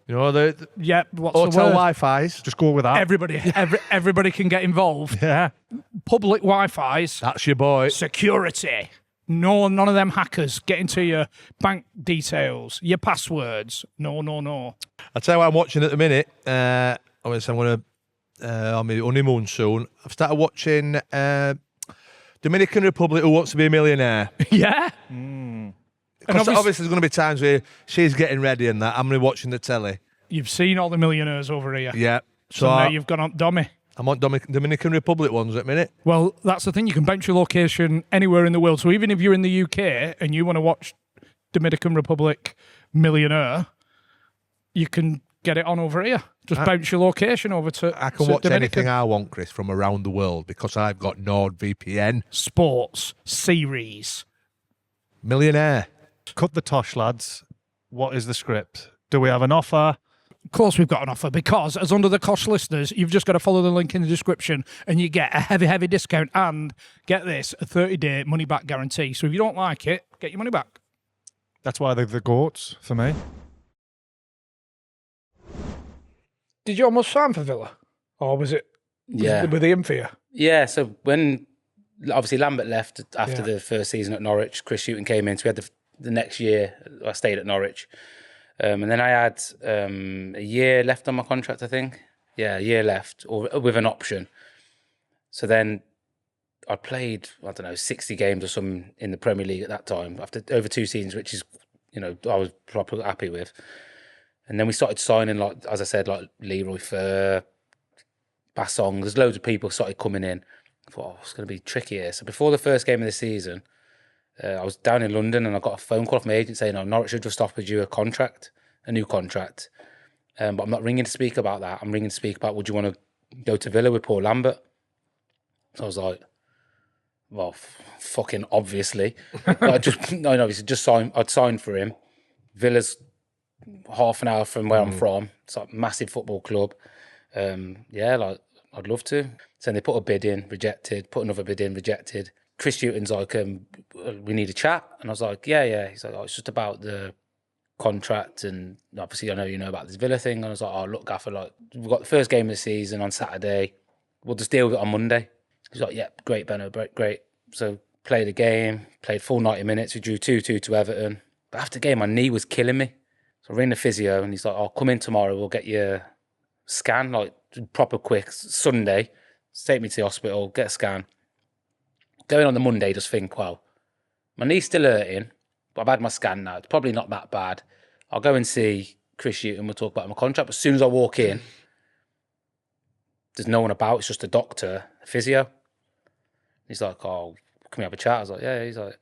You know, the what's hotel the word? Wi-Fi's. Just go with that. Everybody can get involved. Yeah. Public Wi-Fi's. That's your boy. Security. No, none of them hackers get into your bank details, your passwords. No. I'll tell you what I'm watching at the minute. Obviously, I'm going to, on my honeymoon soon. I've started watching Dominican Republic, Who Wants to Be a Millionaire. Yeah. Because obviously there's going to be times where she's getting ready and that. I'm going to be watching the telly. You've seen all the millionaires over here. Yeah. So now you've gone on Dommy. I'm on Dominican Republic ones at the minute. Well, that's the thing. You can bounce your location anywhere in the world. So even if you're in the UK and you want to watch Dominican Republic Millionaire, you can get it on over here. Just bounce your location over to I can watch anything I want, Chris, from around the world because I've got NordVPN. Sports, series. Millionaire. Cut the tosh, lads. What is the script? Do we have an offer? Of course we've got an offer because as Undr The Cosh listeners, you've just got to follow the link in the description and you get a heavy discount and, get this, a 30-day money-back guarantee. So if you don't like it, get your money back. That's why they're the goats for me. Did you almost sign for Villa? Or was it were they in for you? Yeah, so when obviously Lambert left after the first season at Norwich, Chris Hughton came in, so we had the next year I stayed at Norwich. And then I had a year left on my contract, I think. Yeah, a year left, or with an option. So then I played, 60 games or something in the Premier League at that time, after over 2 seasons, which is, I was properly happy with. And then we started signing, like, as I said, like Leroy Fer, Bassong. There's loads of people started coming in. I thought, it's going to be tricky here. So before the first game of the season, I was down in London and I got a phone call off my agent saying, Norwich have just offered you a new contract. But I'm not ringing to speak about that. I'm ringing to speak about, would you want to go to Villa with Paul Lambert? So I was like, Well, fucking obviously. Obviously just signed. I'd signed for him. Villa's half an hour from where I'm from. It's like a massive football club. Like I'd love to. So they put a bid in, rejected. Put another bid in, rejected. Chris Hughton's like, we need a chat, and I was like, yeah. He's like, it's just about the contract, and obviously I know you know about this Villa thing. And I was like, oh look, Gaffer, like we've got the first game of the season on Saturday. We'll just deal with it on Monday. He's like, yeah, great, Benno, great. So played a game, played full 90 minutes. We drew 2-2 to Everton. But after the game, my knee was killing me. So I ring the physio, and he's like, I'll come in tomorrow. We'll get you scan, like proper quick, Sunday. Take me to the hospital, get a scan. Going on the Monday, just think, well, my knee's still hurting, but I've had my scan now. It's probably not that bad. I'll go and see Chris Hughton. We'll talk about my contract. But as soon as I walk in, there's no one about. It's just a doctor, a physio. He's like, oh, can we have a chat? I was like, yeah. He's like,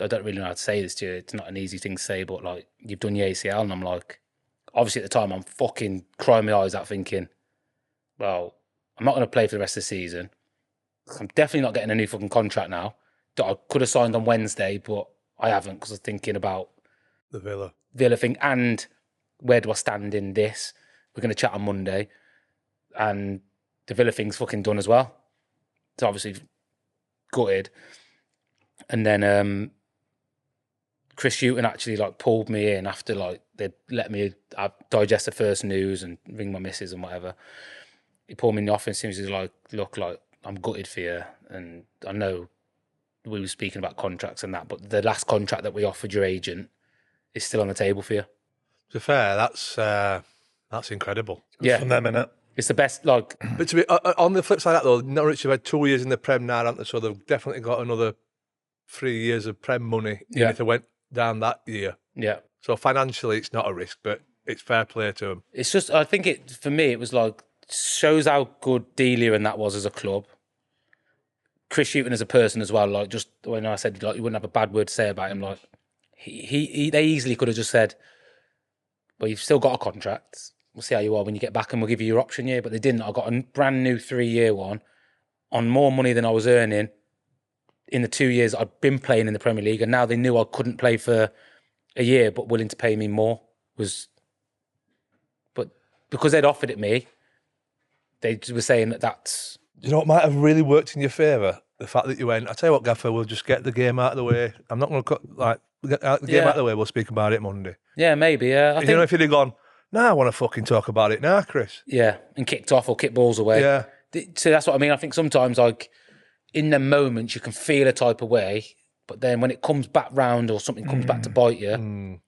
I don't really know how to say this to you. It's not an easy thing to say, but like, you've done your ACL. And I'm like, obviously at the time, I'm fucking crying my eyes out thinking, well, I'm not going to play for the rest of the season. I'm definitely not getting a new fucking contract now. I could have signed on Wednesday, but I haven't because I was thinking about The Villa thing and where do I stand in this? We're going to chat on Monday, and the Villa thing's fucking done as well. It's obviously gutted. And then Chris Hughton actually like pulled me in after like they let me digest the first news and ring my missus and whatever. He pulled me in the office and he was like, look, like I'm gutted for you, and I know we were speaking about contracts and that, but the last contract that we offered your agent is still on the table for you. To be fair, that's incredible. Yeah, From them, innit? it's the best. Like, But to be on the flip side of that though, Norwich have had 2 years in the Prem now, haven't they? So they've definitely got another 3 years of Prem money, even if they went down that year. yeah, So financially, it's not a risk, but it's fair play to them. it's just I think it for me it was like shows how good Delia and that was as a club. Chris Hughton as a person as well. Like just when I said like you wouldn't have a bad word to say about him, like they easily could have just said, well, you've still got a contract. We'll see how you are when you get back and we'll give you your option year. But they didn't. I got a brand new 3-year one on more money than I was earning in the 2 years I'd been playing in the Premier League. And now they knew I couldn't play for a year, but willing to pay me more but because they'd offered it me, they were saying that's... You know what might have really worked in your favour? The fact that you went, I tell you what, Gaffer, we'll just get the game out of the way. I'm not going to get the game out of the way. We'll speak about it Monday. Yeah, maybe. Yeah, I think, you know, if you'd have gone, I want to fucking talk about it now, Chris. Yeah, and kicked off or kicked balls away. Yeah. So that's what I mean. I think sometimes, like, in the moment, you can feel a type of way, but then when it comes back round or something comes back to bite you,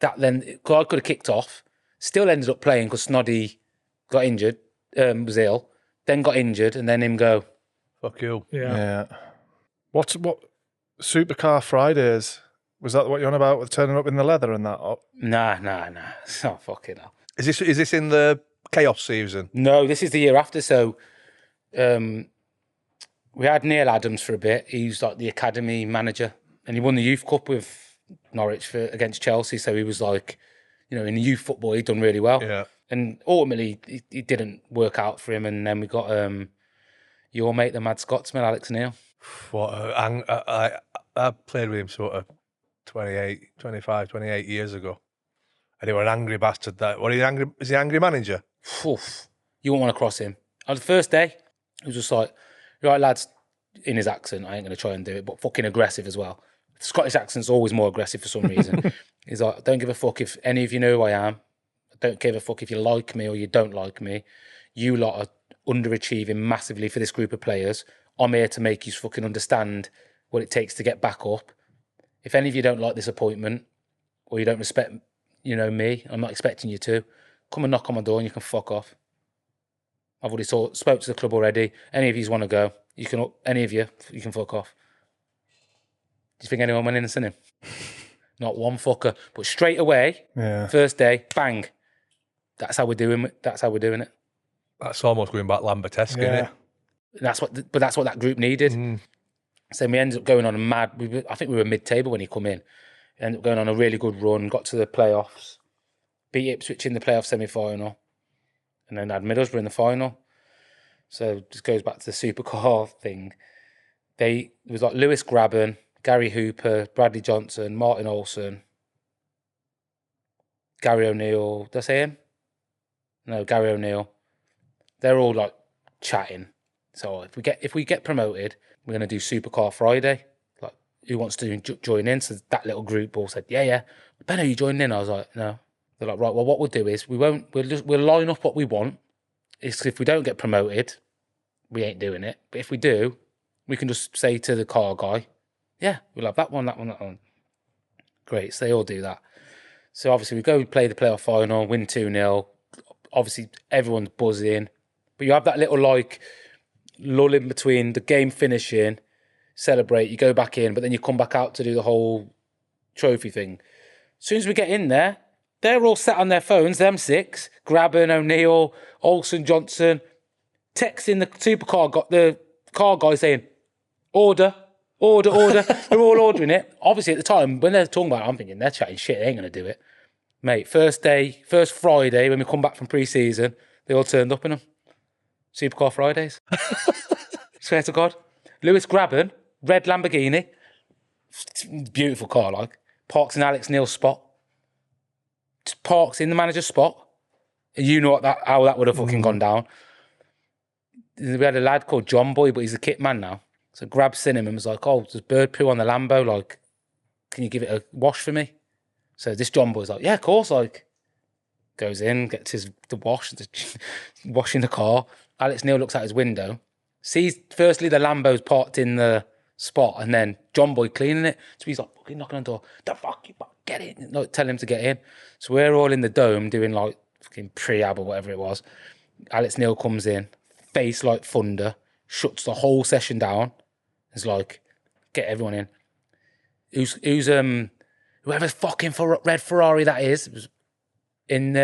that then, cause I could have kicked off, still ended up playing because Snoddy got injured, was ill, then got injured, and then him go, fuck you. Yeah. What Supercar Fridays? Was that what you're on about with turning up in the leather and that? Oh. Nah. Oh, fucking hell. Is this in the chaos season? No, this is the year after. So we had Neil Adams for a bit. He was like the academy manager, and he won the youth cup with Norwich against Chelsea. So he was like, you know, in the youth football, he'd done really well. Yeah. And ultimately, it didn't work out for him. And then we got your mate, the Mad Scotsman, Alex Neil. I played with him sort of 28 years ago. And he was an angry bastard. Is he an angry manager? Oof, you won't want to cross him. On the first day, he was just like, right, lads, in his accent, I ain't going to try and do it, but fucking aggressive as well. The Scottish accent's always more aggressive for some reason. He's like, I don't give a fuck if any of you know who I am. I don't give a fuck if you like me or you don't like me. You lot are underachieving massively for this group of players. I'm here to make you fucking understand what it takes to get back up. If any of you don't like this appointment or you don't respect, you know, me, I'm not expecting you to, come and knock on my door and you can fuck off. I've already spoke to the club already. Any of you want to go, you can fuck off. Do you think anyone went in and seen him? Not one fucker. But straight away, first day, bang. That's how we're doing it. That's That's almost going back Lambertesque, isn't it? That's what that group needed. So we ended up going on a mad. I think we were mid-table when he come in. Ended up going on a really good run. Got to the playoffs, beat Ipswich in the playoff semi-final, and then had Middlesbrough in the final. So just goes back to the supercar thing. There was like Lewis Grabban, Gary Hooper, Bradley Johnson, Martin Olsen, Gary O'Neill. Did I say him? No, Gary O'Neill. They're all like chatting. So if we get promoted, we're gonna do Supercar Friday. Like, who wants to join in? So that little group all said, yeah. Ben, are you joining in? I was like, no. They're like, right. Well, what we'll do is we'll line up what we want. It's if we don't get promoted, we ain't doing it. But if we do, we can just say to the car guy, yeah, we'll have that one. Great. So they all do that. So obviously we go play the playoff final, win 2-0. Obviously everyone's buzzing. But you have that little like lull in between the game finishing, celebrate, you go back in, but then you come back out to do the whole trophy thing. As soon as we get in there, they're all sat on their phones, them six, Grabban, O'Neill, Olsen, Johnson, texting the supercar, got the car guy saying, order. They're all ordering it. Obviously at the time, when they're talking about it, I'm thinking, they're chatting shit, they ain't going to do it. Mate, first Friday, when we come back from pre-season, they all turned up in them. Supercar Fridays. Swear to God. Lewis Grabban, red Lamborghini. Beautiful car, like. Parks in Alex Neil's spot. Just parks in the manager's spot. And you know how that would have fucking gone down. We had a lad called John Boy, but he's a kit man now. So Grab seen him and was like, oh, there's bird poo on the Lambo. Like, can you give it a wash for me? So this John Boy's like, yeah, of course. Like, goes in, gets the wash, washing the car. Alex Neil looks out his window, sees firstly the Lambo's parked in the spot, and then John Boy cleaning it. So he's like, fucking knocking on the door. The fuck, you get in. Like, tell him to get in. So we're all in the dome doing like fucking pre-ab or whatever it was. Alex Neil comes in, face like thunder, shuts the whole session down. It's like, get everyone in. Whoever's fucking for red Ferrari that is, was in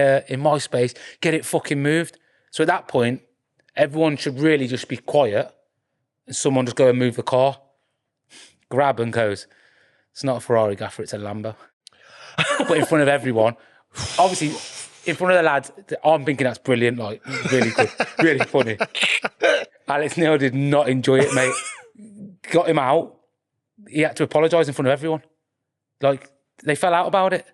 my space, get it fucking moved. So at that point, everyone should really just be quiet and someone just go and move the car. Grab and goes, it's not a Ferrari, Gaffer, it's a Lambo. But in front of everyone, obviously, in front of the lads, I'm thinking that's brilliant, like, really good, really funny. Alex Neil did not enjoy it, mate. Got him out. He had to apologise in front of everyone. Like, they fell out about it.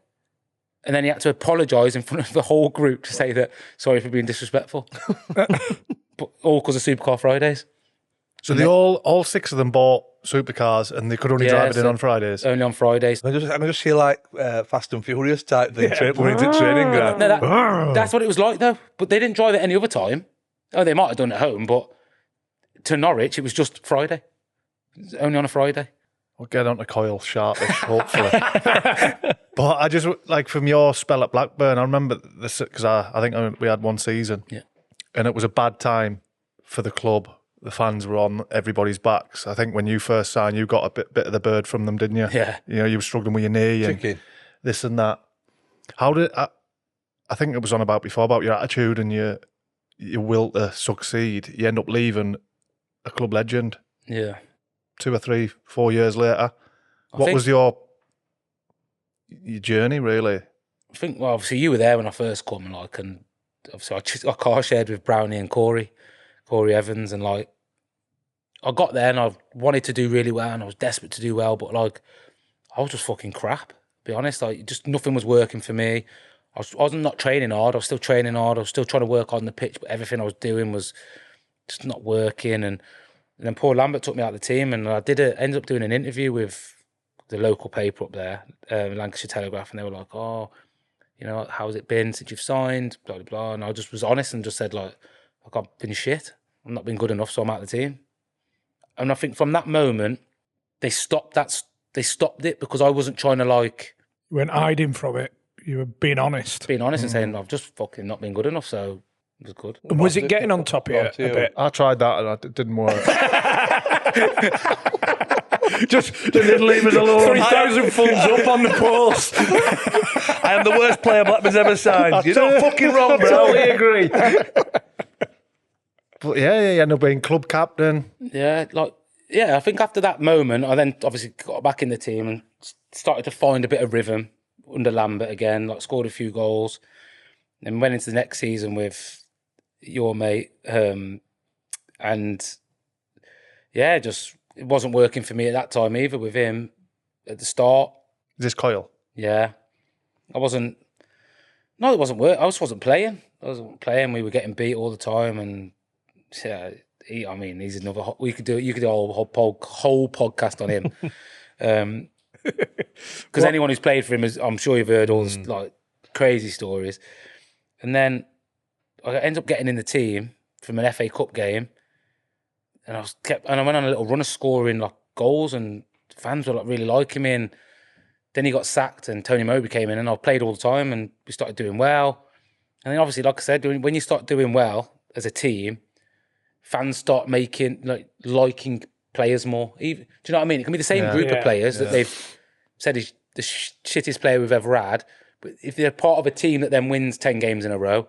And then he had to apologise in front of the whole group to say that, sorry for being disrespectful. But all because of Supercar Fridays. So they all six of them bought supercars and they could only drive it in on Fridays? Only on Fridays. I just feel like Fast and Furious type thing, when it's a training ground. No, that's what it was like, though. But they didn't drive it any other time. Oh, they might have done it at home, but to Norwich, it was just Friday. It was only on a Friday. We'll get onto Coyle sharpish, hopefully. But I just, like, from your spell at Blackburn, I remember this, because I think we had one season. Yeah. And it was a bad time for the club. The fans were on everybody's backs. I think when you first signed, you got a bit of the bird from them, didn't you? Yeah. You know, you were struggling with your knee and this and that. How did, I think it was on about before, about your attitude and your will to succeed. You end up leaving a club legend. Yeah. 2 or 3, 4 years later. What was your journey, really? I think, well, obviously you were there when I first come, like, and obviously I car shared with Browny and Corey Evans, and like, I got there and I wanted to do really well and I was desperate to do well, but like, I was just fucking crap, to be honest. Like, just nothing was working for me. I wasn't not training hard. I was still training hard. I was still trying to work on the pitch, but everything I was doing was just not working. And then Paul Lambert took me out of the team, and I ended up doing an interview with the local paper up there, Lancashire Telegraph, and they were like, oh, you know, how's it been since you've signed, blah, blah, blah. And I just was honest and just said, like, I've been shit. I've not been good enough, so I'm out of the team. And I think from that moment, they stopped it because I wasn't trying to, like... You weren't hiding from it. You were being honest. Being honest and saying, I've just fucking not been good enough, so it was good. And was it getting on top of you a bit? I tried that and it didn't work. Just didn't leave us alone. 3,000 thumbs up on the post. I am the worst player Blackburn's ever signed. You're not fucking wrong, bro. Totally agree. But yeah, you end up being club captain. Yeah, I think after that moment, I then obviously got back in the team and started to find a bit of rhythm under Lambert again, like scored a few goals, and went into the next season with your mate, and yeah, just it wasn't working for me at that time either with him at the start. Is this Kyle? Yeah. It wasn't work. I just wasn't playing. We were getting beat all the time, and yeah, he's another. You could do a whole podcast on him, because anyone who's played for him I'm sure you've heard all this like crazy stories. And then I ended up getting in the team from an FA Cup game, and I went on a little run of scoring like goals, and fans were like really liking me. And then he got sacked, and Tony Mowbray came in, and I played all the time, and we started doing well. And then obviously, like I said, when you start doing well as a team, fans start liking players more. Do you know what I mean? It can be the same group of players that they've said is the shittest player we've ever had, but if they're part of a team that then wins 10 games in a row,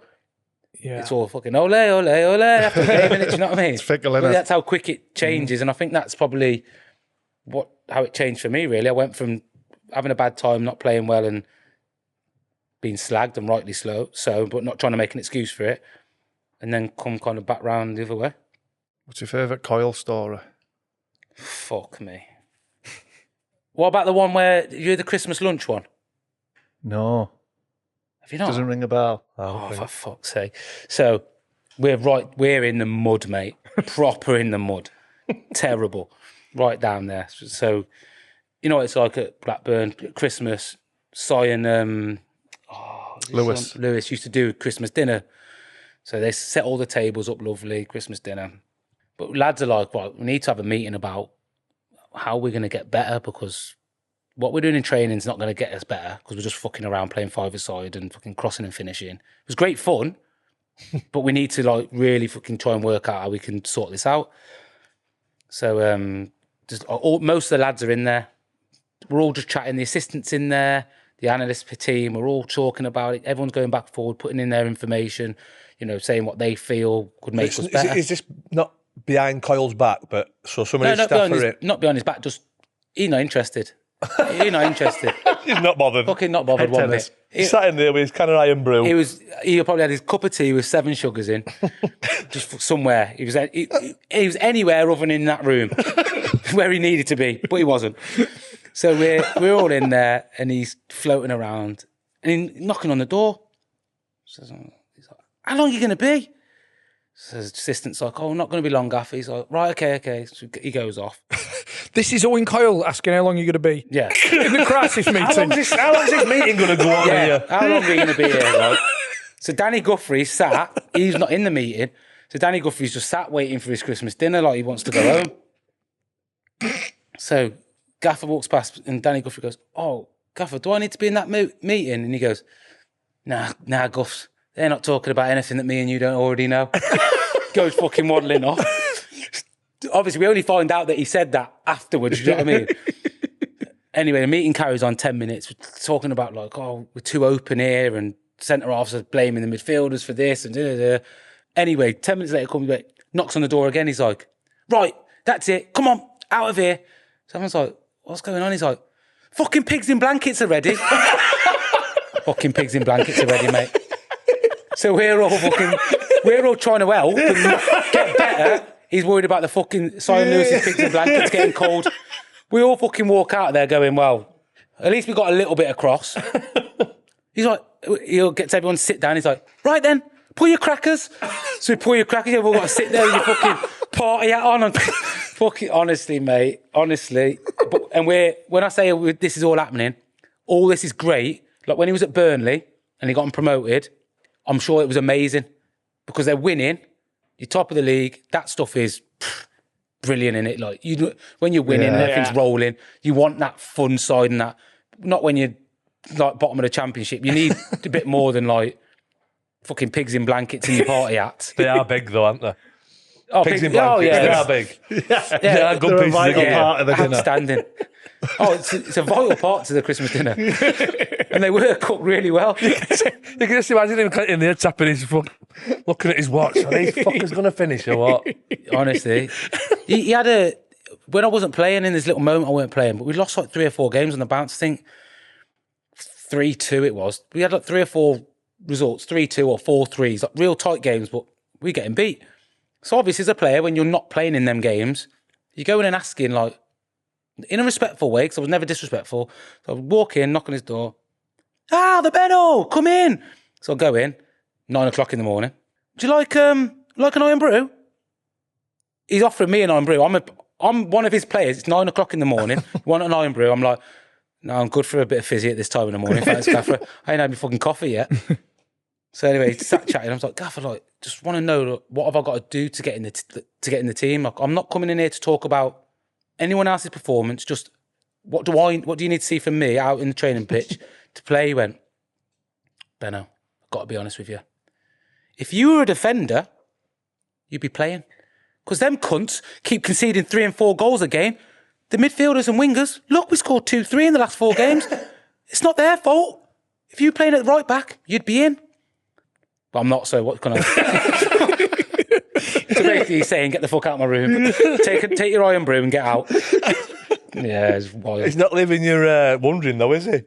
it's all fucking ole, ole, ole after the game, innit? Do you know what I mean? It's fickle, innit? That's how quick it changes, and I think that's probably how it changed for me, really. I went from having a bad time, not playing well, and being slagged, and rightly so, but not trying to make an excuse for it, and then come kind of back round the other way. What's your favourite Kyle story? Fuck me. What about the one where you're the Christmas lunch one? No. Have you not? Doesn't ring a bell. Oh, for fuck's sake. So we're in the mud, mate. Proper in the mud. Terrible. Right down there. So, you know what it's like at Blackburn, Christmas, Lewis used to do Christmas dinner. So they set all the tables up lovely, Christmas dinner. But lads are like, well, we need to have a meeting about how we're going to get better, because what we're doing in training is not going to get us better, because we're just fucking around playing five-a-side and fucking crossing and finishing. It was great fun, but we need to like really fucking try and work out how we can sort this out. So most of the lads are in there. We're all just chatting. The assistants in there, the analyst team, we're all talking about it. Everyone's going back and forward, putting in their information, saying what they feel could make us better. Is this not behind Kyle's back, but so somebody staff for it? Not behind his back, just he's not interested. He's not interested. He's not bothered. Fucking not bothered one bit. He's sat in there with his can of iron brew. He probably had his cup of tea with 7 sugars in, just somewhere. He was anywhere other than in that room where he needed to be, but he wasn't. So we're all in there, and he's floating around, and he's knocking on the door. He's like, "How long are you going to be?" So his assistant's like, "Oh, I'm not going to be long, Gaff." He's like, "Right, okay." So he goes off. This is Owen Kyle asking how long you're going to be. Yeah. In the crisis meeting. How long's this meeting going to go on here? How long are you going to be here? Right? So Danny Guthrie sat. He's not in the meeting. So Danny Guthrie's just sat waiting for his Christmas dinner, like he wants to go home. So Gaffer walks past, and Danny Guthrie goes, "Oh, Gaffer, do I need to be in that meeting?" And he goes, Nah, Guffs. They're not talking about anything that me and you don't already know." Goes fucking waddling off. Obviously, we only find out that he said that afterwards, you know what I mean? Anyway, the meeting carries on 10 minutes. We're talking about like, oh, we're too open here, and centre-halves are blaming the midfielders for this, and da-da-da. Anyway, 10 minutes later, comes back, knocks on the door again. He's like, "Right, that's it. Come on, out of here." Someone's like, "What's going on?" He's like, "Fucking pigs in blankets are ready." Fucking pigs in blankets are ready, mate. So we're all trying to help and get better. He's worried about the fucking Simon Lewis's pigs in blankets getting cold. We all fucking walk out of there going, well, at least we got a little bit across. He's like, he gets everyone to sit down. He's like, "Right then, pull your crackers." So we pull your crackers. You've all got to sit there with your fucking party hat on. And fucking, honestly, mate, honestly. And when I say this is all happening, all this is great. Like when he was at Burnley and he got him promoted, I'm sure it was amazing because they're winning. You're top of the league. That stuff is brilliant, in it. Like when you're winning and everything's rolling, you want that fun side and that. Not when you're like bottom of the championship. You need a bit more than like fucking pigs in blankets and your party hats. They are big though, aren't they? Oh, pigs in blankets. Yeah, they are big. Yeah, they are good pieces vital part of the dinner. Outstanding. Oh, it's a vital part to the Christmas dinner. And they were cooked really well. You can just imagine him in there tapping his foot, looking at his watch. Are these fuckers going to finish or what? Honestly. He had when I wasn't playing, in this little moment I weren't playing, but we lost like 3 or 4 games on the bounce. I think 3-2 it was. We had like 3 or 4 results, 3-2 or 4-3s, like real tight games, but we're getting beat. So obviously as a player, when you're not playing in them games, You go in and asking, like, in a respectful way, because I was never disrespectful. So I would walk in, knock on his door. The Benno, come in. So I go in, 9 o'clock in the morning. Do you like an iron brew? He's offering me an iron brew. I'm one of his players. It's 9 o'clock in the morning. You want an iron brew? I'm like, no, I'm good for a bit of fizzy at this time in the morning. Thanks, Gaffer. I ain't had my fucking coffee yet. So anyway, sat chatting. I was like, Gaffer, like, just want to know what have I got to do to get in the team? Like, I'm not coming in here to talk about anyone else's performance. Just what do you need to see from me out in the training pitch to play? He went, Benno, I've got to be honest with you. If you were a defender, you'd be playing. Because them cunts keep conceding 3 and 4 goals a game. The midfielders and wingers, look, we scored 2-3 in the last 4 games. It's not their fault. If you were playing at right back, you'd be in. But I'm not, so what can I... So basically he's saying, get the fuck out of my room. Take your iron brew and get out. Yeah, it's wild. He's not leaving you wondering though, is he?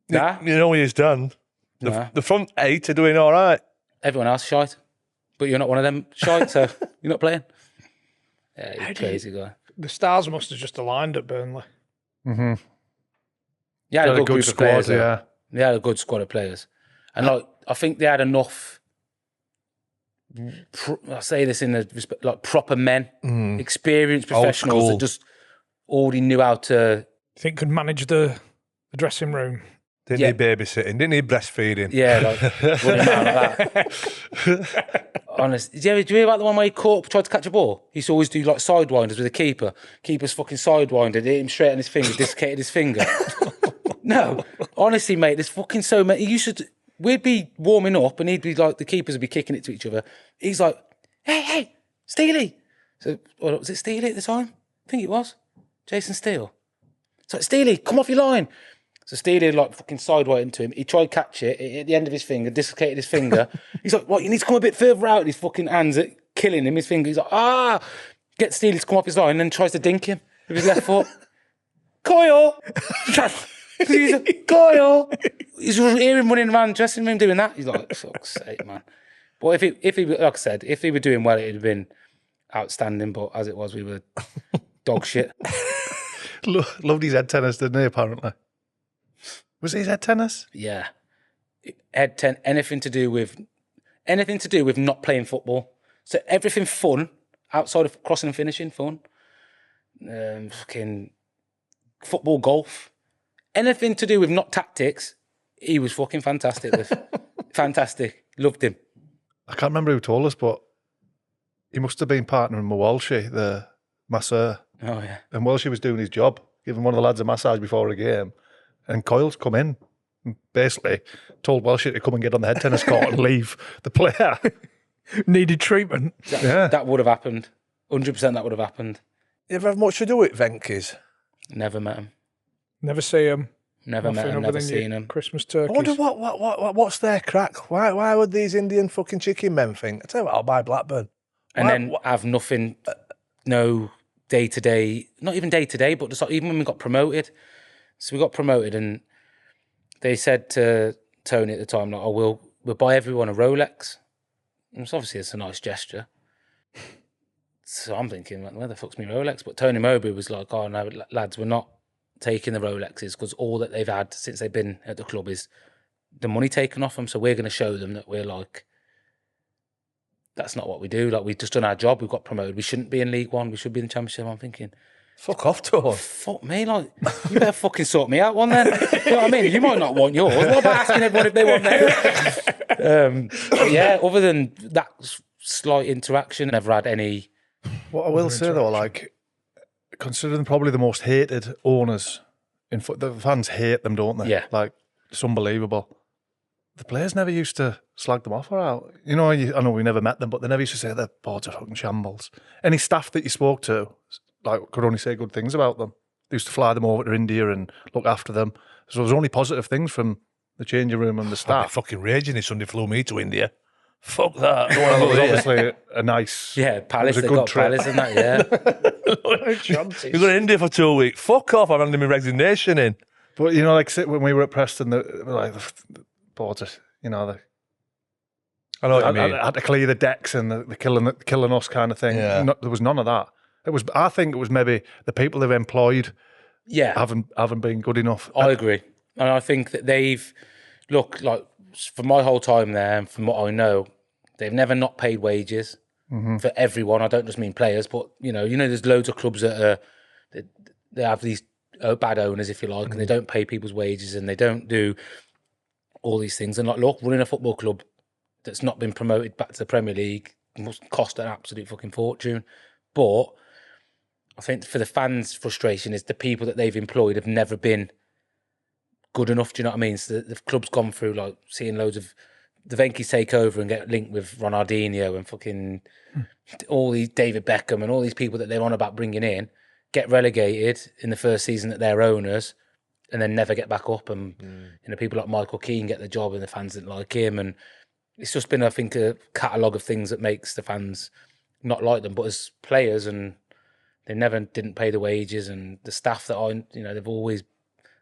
Nah. You know what he's done. The front 8 are doing all right. Everyone else shite. But you're not one of them shite, so you're not playing. Yeah, you're a crazy guy. The stars must have just aligned at Burnley. Mm-hmm. Yeah, had a good group squad, of players. yeah. They had a good squad of players. And like, I think they had enough, I say this in the respect, like proper men, experienced professionals that just already knew how to... Think could manage the dressing room. Didn't need babysitting, didn't need breastfeeding. Yeah, like running around like that. Honest. Do you hear about the one where he tried to catch a ball? He used to always do like sidewinders with a keeper. Keeper's fucking sidewinded, hit him straight on his finger, dislocated his finger. No, honestly, mate, there's fucking so many. We'd be warming up and he'd be like, the keepers would be kicking it to each other. He's like, hey, Steely. So, was it Steely at the time? I think it was. Jason Steele. It's like, Steely, come off your line. So Steely like fucking sideway into him. He tried to catch it at the end of his finger, dislocated his finger. He's like, what, you need to come a bit further out. His fucking hands are killing him, his finger. He's like, get Steely to come off his line and then tries to dink him with his left foot. Kyle! He's like, Kyle! He's hearing him running around the dressing room doing that. He's like, fuck's sake, man. But if he, like I said, if he were doing well, it'd have been outstanding. But as it was, we were dog shit. Loved his head tennis, didn't he, apparently? Was it his head tennis? Yeah. Anything to do with not playing football. So everything fun, outside of crossing and finishing, fun. Fucking football, golf. Anything to do with not tactics, he was fucking fantastic with. Fantastic. Loved him. I can't remember who told us, but he must have been partnering with Walshy, the masseur. Oh, yeah. And Walshy was doing his job, giving one of the lads a massage before a game. And Coyle's come in and basically told Walshy to come and get on the head tennis court and leave the player. Needed treatment. That would have happened. 100% that would have happened. You ever have much to do with Venky's? Never met him. Never see him. Never met him, never seen him. Christmas I turkeys. wonder what's their crack? Why would these Indian fucking chicken men think, I tell you what, I'll buy Blackburn. And then have nothing, no day-to-day, not even day-to-day, but just like, even when we got promoted. So we got promoted and they said to Tony at the time, like, we'll buy everyone a Rolex. And obviously it's a nice gesture. So I'm thinking, like, where the fuck's my Rolex? But Tony Mowbray was like, oh no, lads, we're not taking the Rolexes because all that they've had since they've been at the club is the money taken off them. So we're going to show them that we're like, that's not what we do. Like, we've just done our job. We've got promoted. We shouldn't be in League One. We should be in the Championship. I'm thinking, fuck off, Tom. fuck me. Like, you better fucking sort me out one then. You know what I mean? You might not want yours. What about asking everyone if they want theirs? Yeah, other than that slight interaction, never had any. What I will say though, like, considering probably the most hated owners in the fans hate them, don't they? Yeah. Like, it's unbelievable. The players never used to slag them off or out. You know, I know we never met them, but they never used to say their boards are fucking shambles. Any staff that you spoke to, like, could only say good things about them. They used to fly them over to India and look after them. So there was only positive things from the changing room and the I'd be staff. fucking raging if somebody flew me to India. Fuck that. It was obviously a nice... Yeah, Palace, it was a they good got trip. Palace and that, yeah. You're going to India for 2 weeks. Fuck off, I'm handing my resignation in. But, you know, like, when we were at Preston, the boards, you know, I know what you mean. I had to clear the decks and the killing us kind of thing. Yeah. There was none of that. I think it was maybe the people they've employed Yeah, haven't been good enough. I agree. And I think that look, like, for my whole time there and from what I know, they've never not paid wages for everyone. I don't just mean players, but, there's loads of clubs that they have these bad owners, if you like, and they don't pay people's wages and they don't do all these things. And, like, look, running a football club that's not been promoted back to the Premier League must cost an absolute fucking fortune. But I think for the fans' frustration is the people that they've employed have never been good enough. Do you know what I mean? So the club's gone through, like, seeing loads of the Venky's take over and get linked with Ronaldinho and fucking all these David Beckham and all these people that they're on about bringing in, get relegated in the first season that they're owners and then never get back up. And people like Michael Keane get the job and the fans didn't like him. And it's just been, I think, a catalogue of things that makes the fans not like them. But as players, and they never didn't pay the wages, and the staff that they've always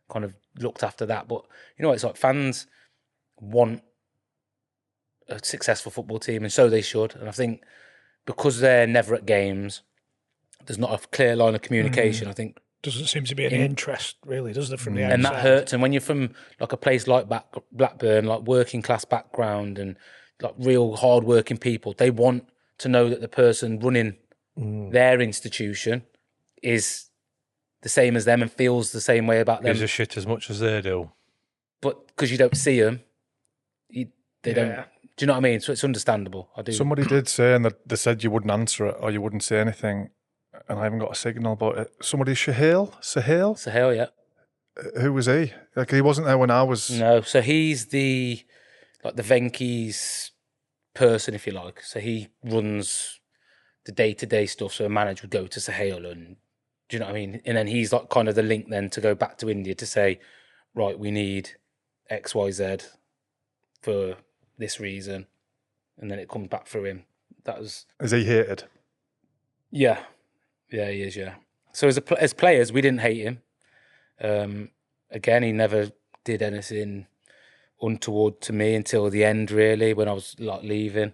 kind of looked after that. But it's like fans want a successful football team, and so they should. And I think because they're never at games, there's not a clear line of communication. I think doesn't seem to be any interest, really, does there, from the outside? And that hurts. And when you're from, like, a place like Blackburn, like working class background and, like, real hard working people, they want to know that the person running their institution is the same as them and feels the same way about them. Gives a shit as much as they do. But because you don't see them, they don't. Do you know what I mean? So it's understandable. I do. Somebody did say, and they said you wouldn't answer it or you wouldn't say anything, and I haven't got a signal, but somebody, Sahil, yeah. Who was he? Like, he wasn't there when I was... No, so he's the Venky's person, if you like. So he runs the day-to-day stuff. So a manager would go to Sahil, and do you know what I mean? And then he's like kind of the link then to go back to India to say, right, we need X, Y, Z for this reason. And then it comes back through him. That was... Is he hated? Yeah. Yeah, he is, yeah. So as players, we didn't hate him. Again, he never did anything untoward to me until the end, really, when I was, like, leaving.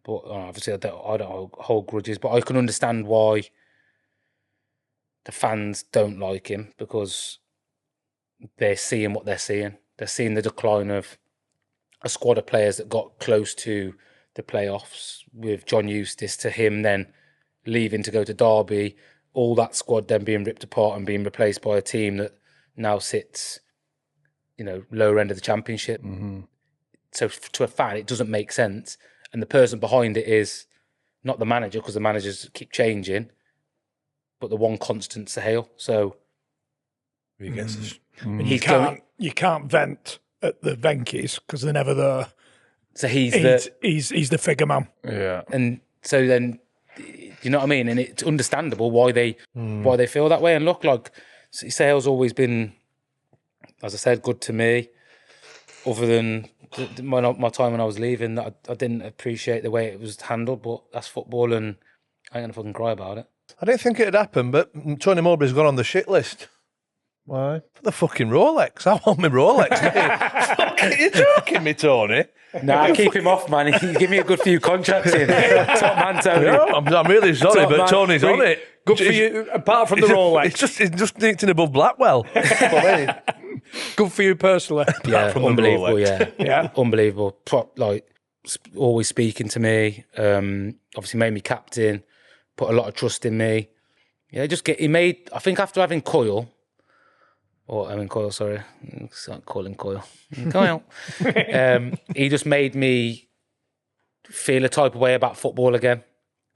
But obviously, I don't hold grudges. But I can understand why the fans don't like him, because they're seeing what they're seeing. They're seeing the decline of a squad of players that got close to the playoffs, with John Eustace to him then leaving to go to Derby, all that squad then being ripped apart and being replaced by a team that now sits, lower end of the Championship. Mm-hmm. So to a fan, it doesn't make sense. And the person behind it is not the manager, because the managers keep changing, but the one constant Sahil. So he gets you can't vent at the Venky's because they're never there. So he's the figure man. Yeah. And so then, you know what I mean? And it's understandable why they feel that way. And look, like, Sahil's always been, as I said, good to me. Other than my time when I was leaving, I didn't appreciate the way it was handled, but that's football, and I ain't gonna fucking cry about it. I didn't think it'd happen, but Tony Mowbray's gone on the shit list. Why? For the fucking Rolex. I want my Rolex. You're joking me, Tony. Nah, keep him off, man. He give me a good few contracts in. Top man, Tony. No, I'm really sorry, Top but man. Tony's on it. Good for you, apart from the Rolex. It's just nicked in above Blackwell. Good for you personally. Yeah, from the unbelievable. Rolex. Yeah. Unbelievable. Always speaking to me. Obviously made me captain. Put a lot of trust in me. Yeah, I think after having Coyle. Sorry. It's not calling Coyle. Coyle. He just made me feel a type of way about football again,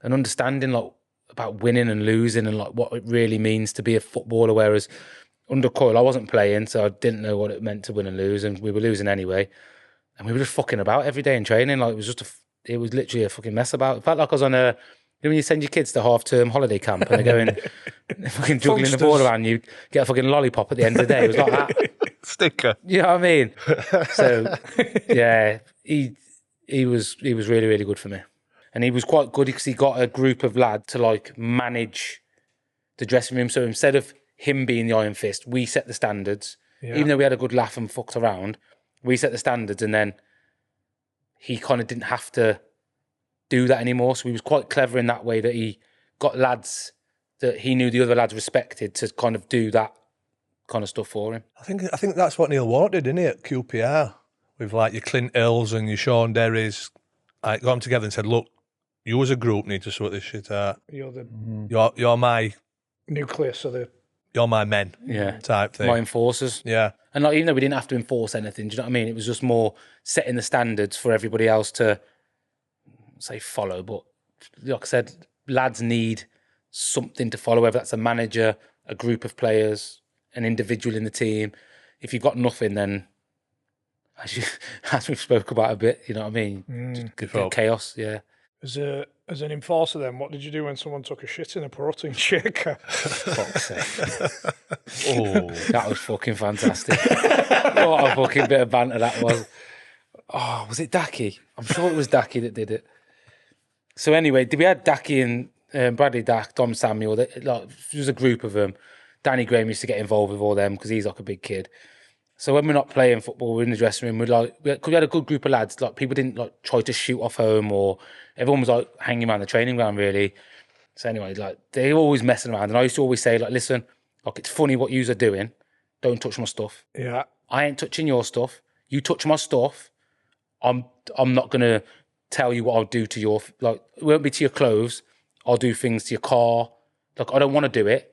and understanding, like, about winning and losing, and, like, what it really means to be a footballer. Whereas under Coyle, I wasn't playing, so I didn't know what it meant to win and lose, and we were losing anyway. And we were just fucking about every day in training. Like, it was literally a fucking mess about. It felt like I was on when you send your kids to half-term holiday camp and they're going fucking juggling the ball around, you get a fucking lollipop at the end of the day. It was like that. Sticker. You know what I mean? So, yeah, he was really, really good for me. And he was quite good because he got a group of lads to, like, manage the dressing room. So instead of him being the iron fist, we set the standards. Yeah. Even though we had a good laugh and fucked around, we set the standards, and then he kind of didn't have to do that anymore. So he was quite clever in that way, that he got lads that he knew the other lads respected to kind of do that kind of stuff for him. I think that's what Neil wanted, didn't he, at QPR? With like your Clint Hills and your Sean Derrys. I got them together and said, look, you as a group need to sort this shit out. You're my nucleus of the... You're my men, type thing. My enforcers. Yeah. And like, even though we didn't have to enforce anything, do you know what I mean? It was just more setting the standards for everybody else to, say, follow. But like I said, lads need something to follow, whether that's a manager, a group of players, an individual in the team. If you've got nothing, then, as we've spoke about a bit, you know what I mean? Chaos, yeah. As an enforcer then, what did you do when someone took a shit in a protein shaker? Fuck's sake. Oh, that was fucking fantastic. What a fucking bit of banter that was. Oh, was it Dacky? I'm sure it was Dacky that did it. So anyway, we had Dacky and Bradley Dack, Dom Samuel, like, there was a group of them. Danny Graham used to get involved with all them because he's like a big kid. So when we're not playing football, we're in the dressing room, we had a good group of lads, like people didn't like try to shoot off home, or everyone was like hanging around the training ground really. So anyway, like they were always messing around, and I used to always say, like, listen, like, it's funny what yous are doing, don't touch my stuff. Yeah. I ain't touching your stuff. You touch my stuff, I'm not gonna tell you what I'll do to your, like, it won't be to your clothes, I'll do things to your car. Like, I don't want to do it.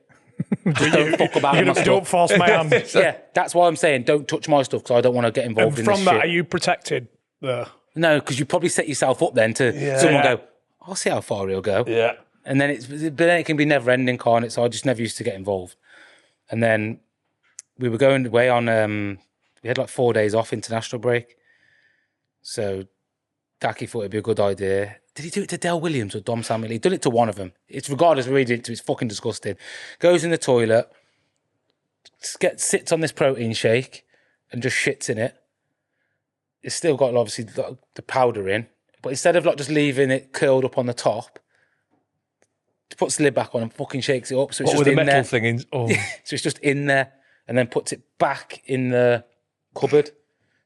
Don't fuck about my stuff. Don't force my hand. Yeah, that's why I'm saying don't touch my stuff, because I don't want to get involved in this shit. From that, are you protected there? No, because you probably set yourself up then to someone go, I'll see how far he'll go. Yeah. And then it can be never ending, can't it? So I just never used to get involved. And then we were going away on, we had like 4 days off international break. So Dacky thought it'd be a good idea. Did he do it to Del Williams or Dom Samuel? He did it to one of them. It's regardless of who he did it to, it's fucking disgusting. Goes in the toilet, sits on this protein shake and just shits in it. It's still got obviously the powder in, but instead of like just leaving it curled up on the top, puts the lid back on and fucking shakes it up. So it's just in there. Metal thing in? Oh. So it's just in there, and then puts it back in the cupboard.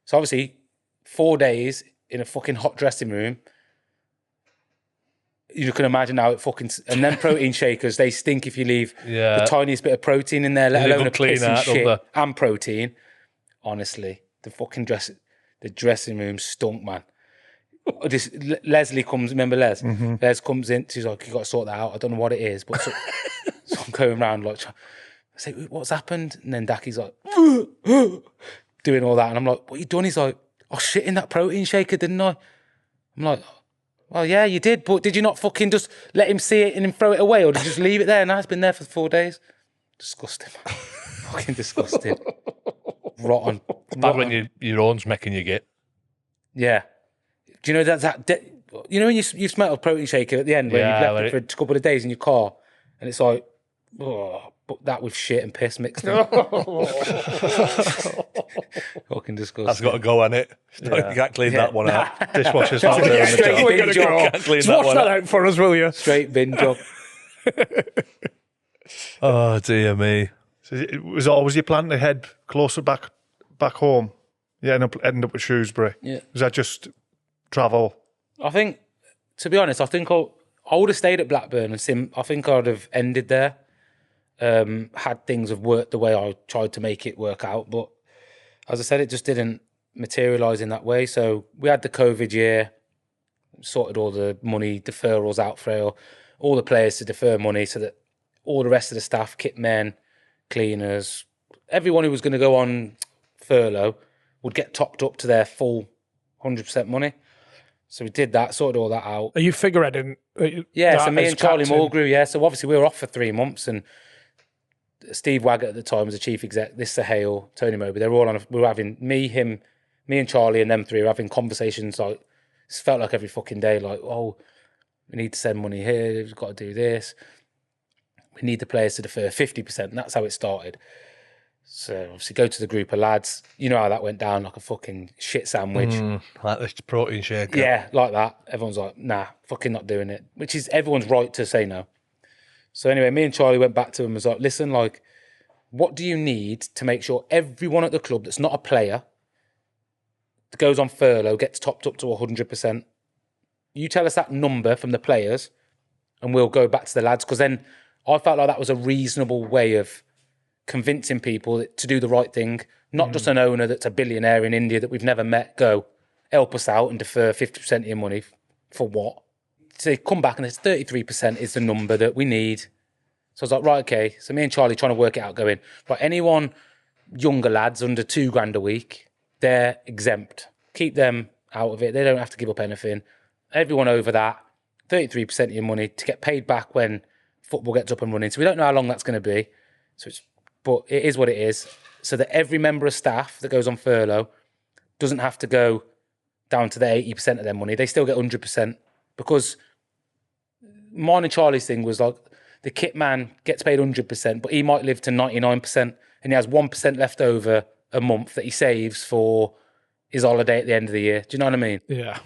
So obviously, 4 days in a fucking hot dressing room. You can imagine how it fucking... And then protein shakers, they stink if you leave the tiniest bit of protein in there, let alone a piss and shit and protein. Honestly, the dressing room stunk, man. Leslie comes, remember Les? Mm-hmm. Les comes in, she's like, you got to sort that out. I don't know what it is, but so I'm going around like, I say, what's happened? And then Dacky's like, doing all that. And I'm like, what you done? He's like, I shit in that protein shaker, didn't I? I'm like, well, yeah, you did, but did you not fucking just let him see it and then throw it away, or did you just leave it there? Now it's been there for 4 days. Disgusting, man. Fucking disgusting. Rotten. It's bad when your own's making you get. Yeah. Do you know you know when you smell a protein shaker at the end, where you've left it for a couple of days in your car, and it's like, oh, but that with shit and piss mixed in. Fucking disgusting. That's got to go on it. You can't clean that one out. Dishwasher's not Yeah, doing the straight job. bin job. Can't clean Just that wash one that out. out for us, will you? Straight bin job. Oh, dear me. So it was always your plan to head closer back home? Yeah, ended up with Shrewsbury. Yeah. Was that just travel? I think, to be honest, I would have stayed at Blackburn and I think I'd have ended there. Had things have worked the way I tried to make it work out, but as I said, it just didn't materialise in that way. So we had the COVID year, sorted all the money deferrals out for all the players to defer money so that all the rest of the staff, kit men, cleaners, everyone who was going to go on furlough would get topped up to their full 100% money. So we did that, sorted all that out. Are you figureheading? Yeah, so me and Charlie Mulgrew, yeah. So obviously we were off for 3 months, and Steve Waggett at the time was the chief exec, this Sahale, Tony Moby, they were all we were having, me and Charlie and them three were having conversations, like, it felt like every fucking day, like, oh, we need to send money here, we've got to do this. We need the players to defer 50%, and that's how it started. So obviously go to the group of lads, you know how that went down, like a fucking shit sandwich. Like this protein shaker. Yeah, like that. Everyone's like, nah, fucking not doing it, which is everyone's right to say no. So anyway, me and Charlie went back to him and was like, listen, like, what do you need to make sure everyone at the club that's not a player that goes on furlough gets topped up to 100%? You tell us that number from the players and we'll go back to the lads, because then I felt like that was a reasonable way of convincing people to do the right thing. Not just an owner that's a billionaire in India that we've never met, go, help us out and defer 50% of your money. For what? So they come back and it's 33% is the number that we need. So I was like, right, okay. So me and Charlie trying to work it out, going, right, anyone younger lads under $2,000 a week, they're exempt. Keep them out of it. They don't have to give up anything. Everyone over that, 33% of your money to get paid back when football gets up and running. So we don't know how long that's going to be. But it is what it is. So that every member of staff that goes on furlough doesn't have to go down to the 80% of their money. They still get 100%. Because mine and Charlie's thing was like, the kit man gets paid 100%, but he might live to 99%, and he has 1% left over a month that he saves for his holiday at the end of the year. Do you know what I mean? Yeah.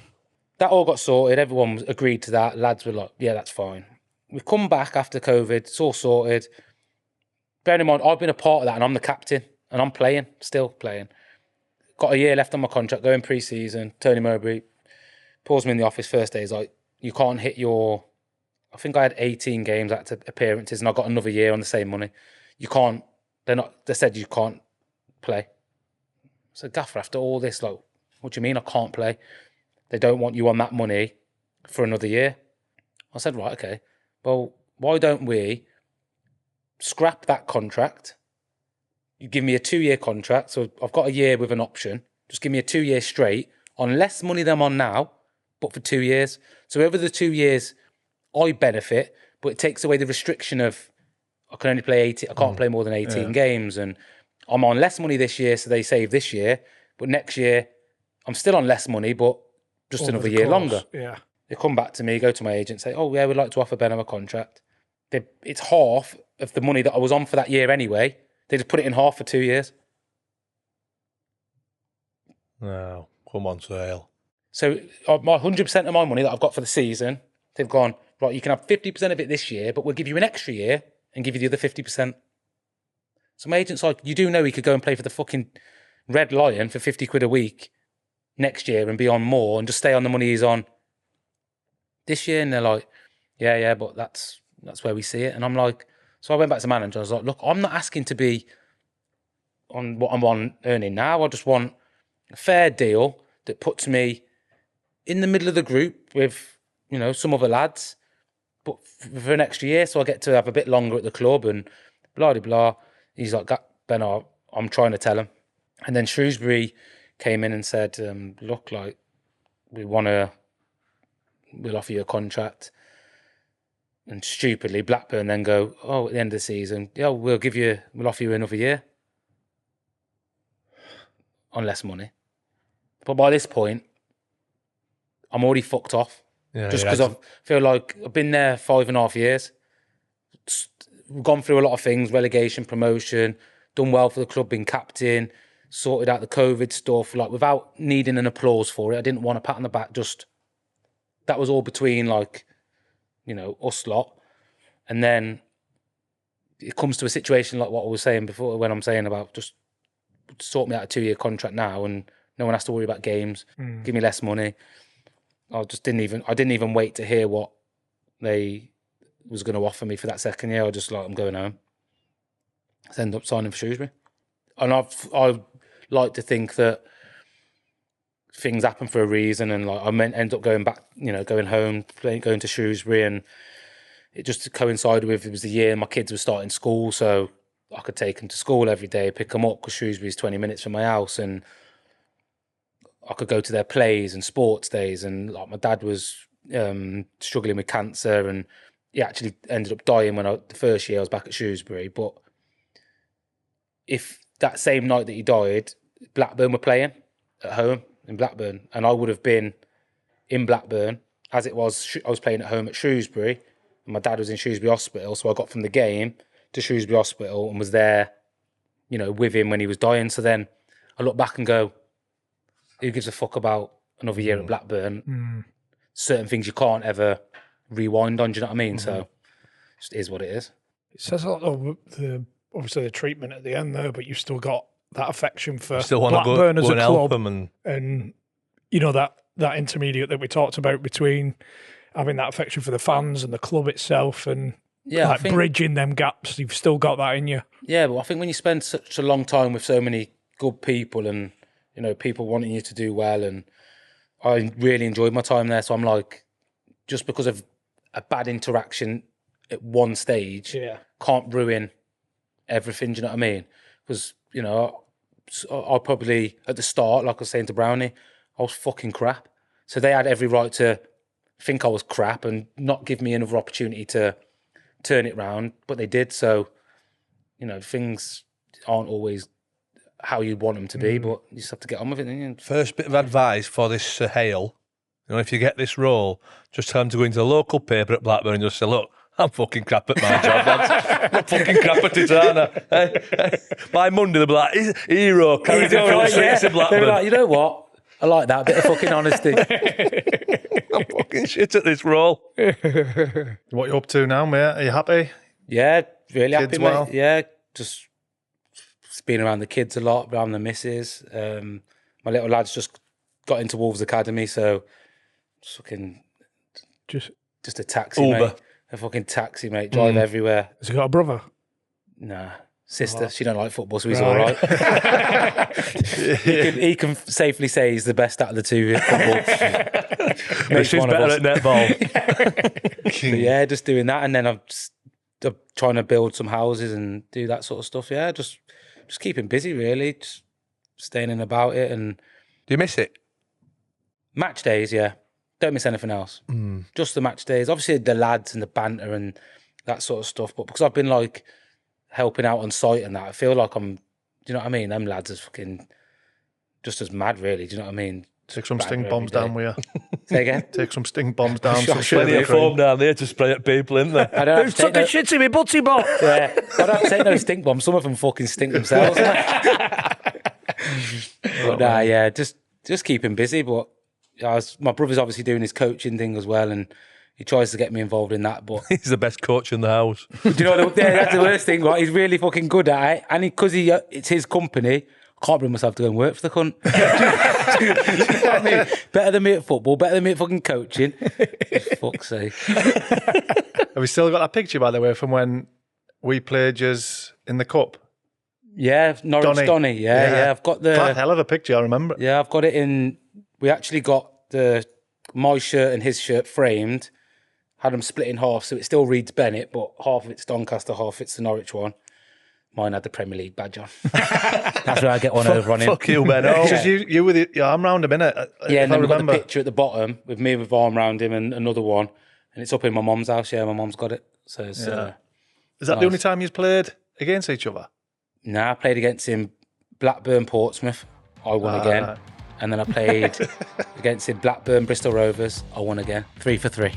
That all got sorted. Everyone agreed to that. Lads were like, yeah, that's fine. We come back after COVID. It's all sorted. Bearing in mind, I've been a part of that, and I'm the captain, and I'm playing, still playing. Got a year left on my contract, going pre-season. Tony Mowbray pulls me in the office first day. He's like, you can't hit your... I think I had 18 games, active appearances, and I got another year on the same money. You can't... They said you can't play. So, Gaffer, after all this, like, what do you mean I can't play? They don't want you on that money for another year. I said, right, okay. Well, why don't we scrap that contract? You give me a 2-year contract, so I've got a year with an option. Just give me a 2-year straight on less money than I'm on now, but for 2 years. So over the 2 years, I benefit, but it takes away the restriction of I can only play 18. I can't play more than 18 games, and I'm on less money this year, so they save this year. But next year, I'm still on less money, but just another year longer. Yeah. They come back to me, go to my agent, say, "Oh yeah, we'd like to offer Bennet a contract." It's half of the money that I was on for that year anyway. They just put it in half for 2 years. No, come on, Sale. So my 100% of my money that I've got for the season, they've gone, right, you can have 50% of it this year, but we'll give you an extra year and give you the other 50%. So my agent's like, you do know he could go and play for the fucking Red Lion for 50 quid a week next year and be on more and just stay on the money he's on this year. And they're like, yeah, but that's where we see it. And I'm like, so I went back to the manager. I was like, look, I'm not asking to be on what I'm on earning now. I just want a fair deal that puts me in the middle of the group with, some other lads, but for an extra year, so I get to have a bit longer at the club and blah, blah, blah. He's like, Ben, I'm trying to tell him. And then Shrewsbury came in and said, look, like, we'll offer you a contract. And stupidly, Blackburn then go, oh, at the end of the season, yeah, we'll offer you another year on less money. But by this point, I'm already fucked off. Yeah, just because I feel like I've been there 5.5 years. We've gone through a lot of things, relegation, promotion, done well for the club, been captain, sorted out the COVID stuff, like without needing an applause for it. I didn't want a pat on the back, just that was all between like, us lot. And then it comes to a situation like what I was saying before, when I'm saying about just sort me out a 2-year contract now and no one has to worry about games, give me less money. I didn't even wait to hear what they was going to offer me for that second year. I just I'm going home. I ended up signing for Shrewsbury. And I like to think that things happen for a reason, and like I end up going back, going home, going to Shrewsbury, and it just coincided with it was the year my kids were starting school, so I could take them to school every day, pick them up because Shrewsbury's 20 minutes from my house, and I could go to their plays and sports days. And like my dad was struggling with cancer, and he actually ended up dying the first year I was back at Shrewsbury. But if that same night that he died, Blackburn were playing at home in Blackburn, and I would have been in Blackburn as it was. I was playing at home at Shrewsbury, and my dad was in Shrewsbury Hospital, so I got from the game to Shrewsbury Hospital and was there, with him when he was dying. So then I look back and go, who gives a fuck about another year at Blackburn? Certain things you can't ever rewind on, do you know what I mean? So it just is what it is. It says a lot of obviously the treatment at the end there, but you've still got that affection for still want Blackburn to go as a and help club, them and that intermediate that we talked about between having that affection for the fans and the club itself, and Yeah, like bridging them gaps. You've still got that in you. Yeah, but I think when you spend such a long time with so many good people and, you know, people wanting you to do well, and I really enjoyed my time there. So I'm like, just because of a bad interaction at one stage, can't ruin everything. Do you know what I mean? Because, you know, I probably, at the start, like I was saying to Browny, I was fucking crap. So they had every right to think I was crap and not give me another opportunity to turn it round, but they did. So, you know, things aren't always how you want them to be, but you just have to get on with it. First bit of advice for this Hale, you know, if you get this role, just tell him to go into the local paper at Blackburn and just say, look, I'm fucking crap at my job, lads. I'm fucking crap at it, aren't I? By Monday, they'll be like, he's a hero, carried him through the streets of Blackburn. They're like, you know what? I like that bit of fucking honesty. I'm fucking shit at this role. What you up to now, mate? Are you happy? Yeah, really Kids happy, well? mate. Yeah, just being around the kids a lot, around the missus. My little lad's just got into Wolves Academy, so fucking just a taxi, Uber. mate. A fucking taxi, mate. Drive everywhere. Has he got a brother? Nah. Sister, she don't like football, so he's all right. he can safely say he's the best out of the two at football. But she's better at netball. But yeah, just doing that, and then I'm trying to build some houses and do that sort of stuff. Yeah, just keeping busy, really. Just staying in about it. And Do you miss it? match days, yeah. Don't miss anything else. Just the match days. Obviously, the lads and the banter and that sort of stuff. But because I've been like helping out on site and that, I feel like do you know what I mean? Them lads are fucking just as mad, really. Do you know what I mean? Take some stink bombs down with you. Say again? Take some stink bombs down. Sure, some Plenty of foam down there to spray at people, isn't there? I don't have Who's to take took a shit in my butty bot? Yeah, I don't take no stink bombs. Some of them fucking stink themselves. But nah, yeah, just keeping busy. But my brother's obviously doing his coaching thing as well, and he tries to get me involved in that. But He's the best coach in the house. do you know what? Yeah, that's the worst thing, right? He's really fucking good at it, and because it's his company, I can't bring myself to go and work for the cunt. Do you know what I mean? Better than me at football, better than me at fucking coaching. For fuck's sake. Have we still got that picture, by the way, from when we played just in the cup? Yeah, Norwich Donny. Yeah. I've got That hell of a picture, I remember. Yeah, I've got it in. We actually got my shirt and his shirt framed, had them split in half, so it still reads Bennet, but half of it's Doncaster, half it's the Norwich one. Mine had the Premier League badge on. That's where I get one over on him. Fuck you, Benno. Because you with your arm round him, innit? Yeah, and then I we've got remember. the picture at the bottom with me with arm round him and another one, and it's up in my mum's house. Yeah, my mum's got it. So it's, Is that the only time you've played against each other? I played against him, Blackburn, Portsmouth. I won again. Right. And then I played against him, Blackburn, Bristol Rovers. I won again. 3 for 3.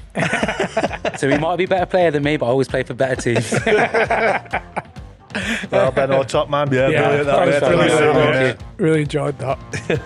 So he might be a better player than me, but I always play for better teams. Well, Benno, top man. Yeah, brilliant. Thanks, Brilliant. Really enjoyed that.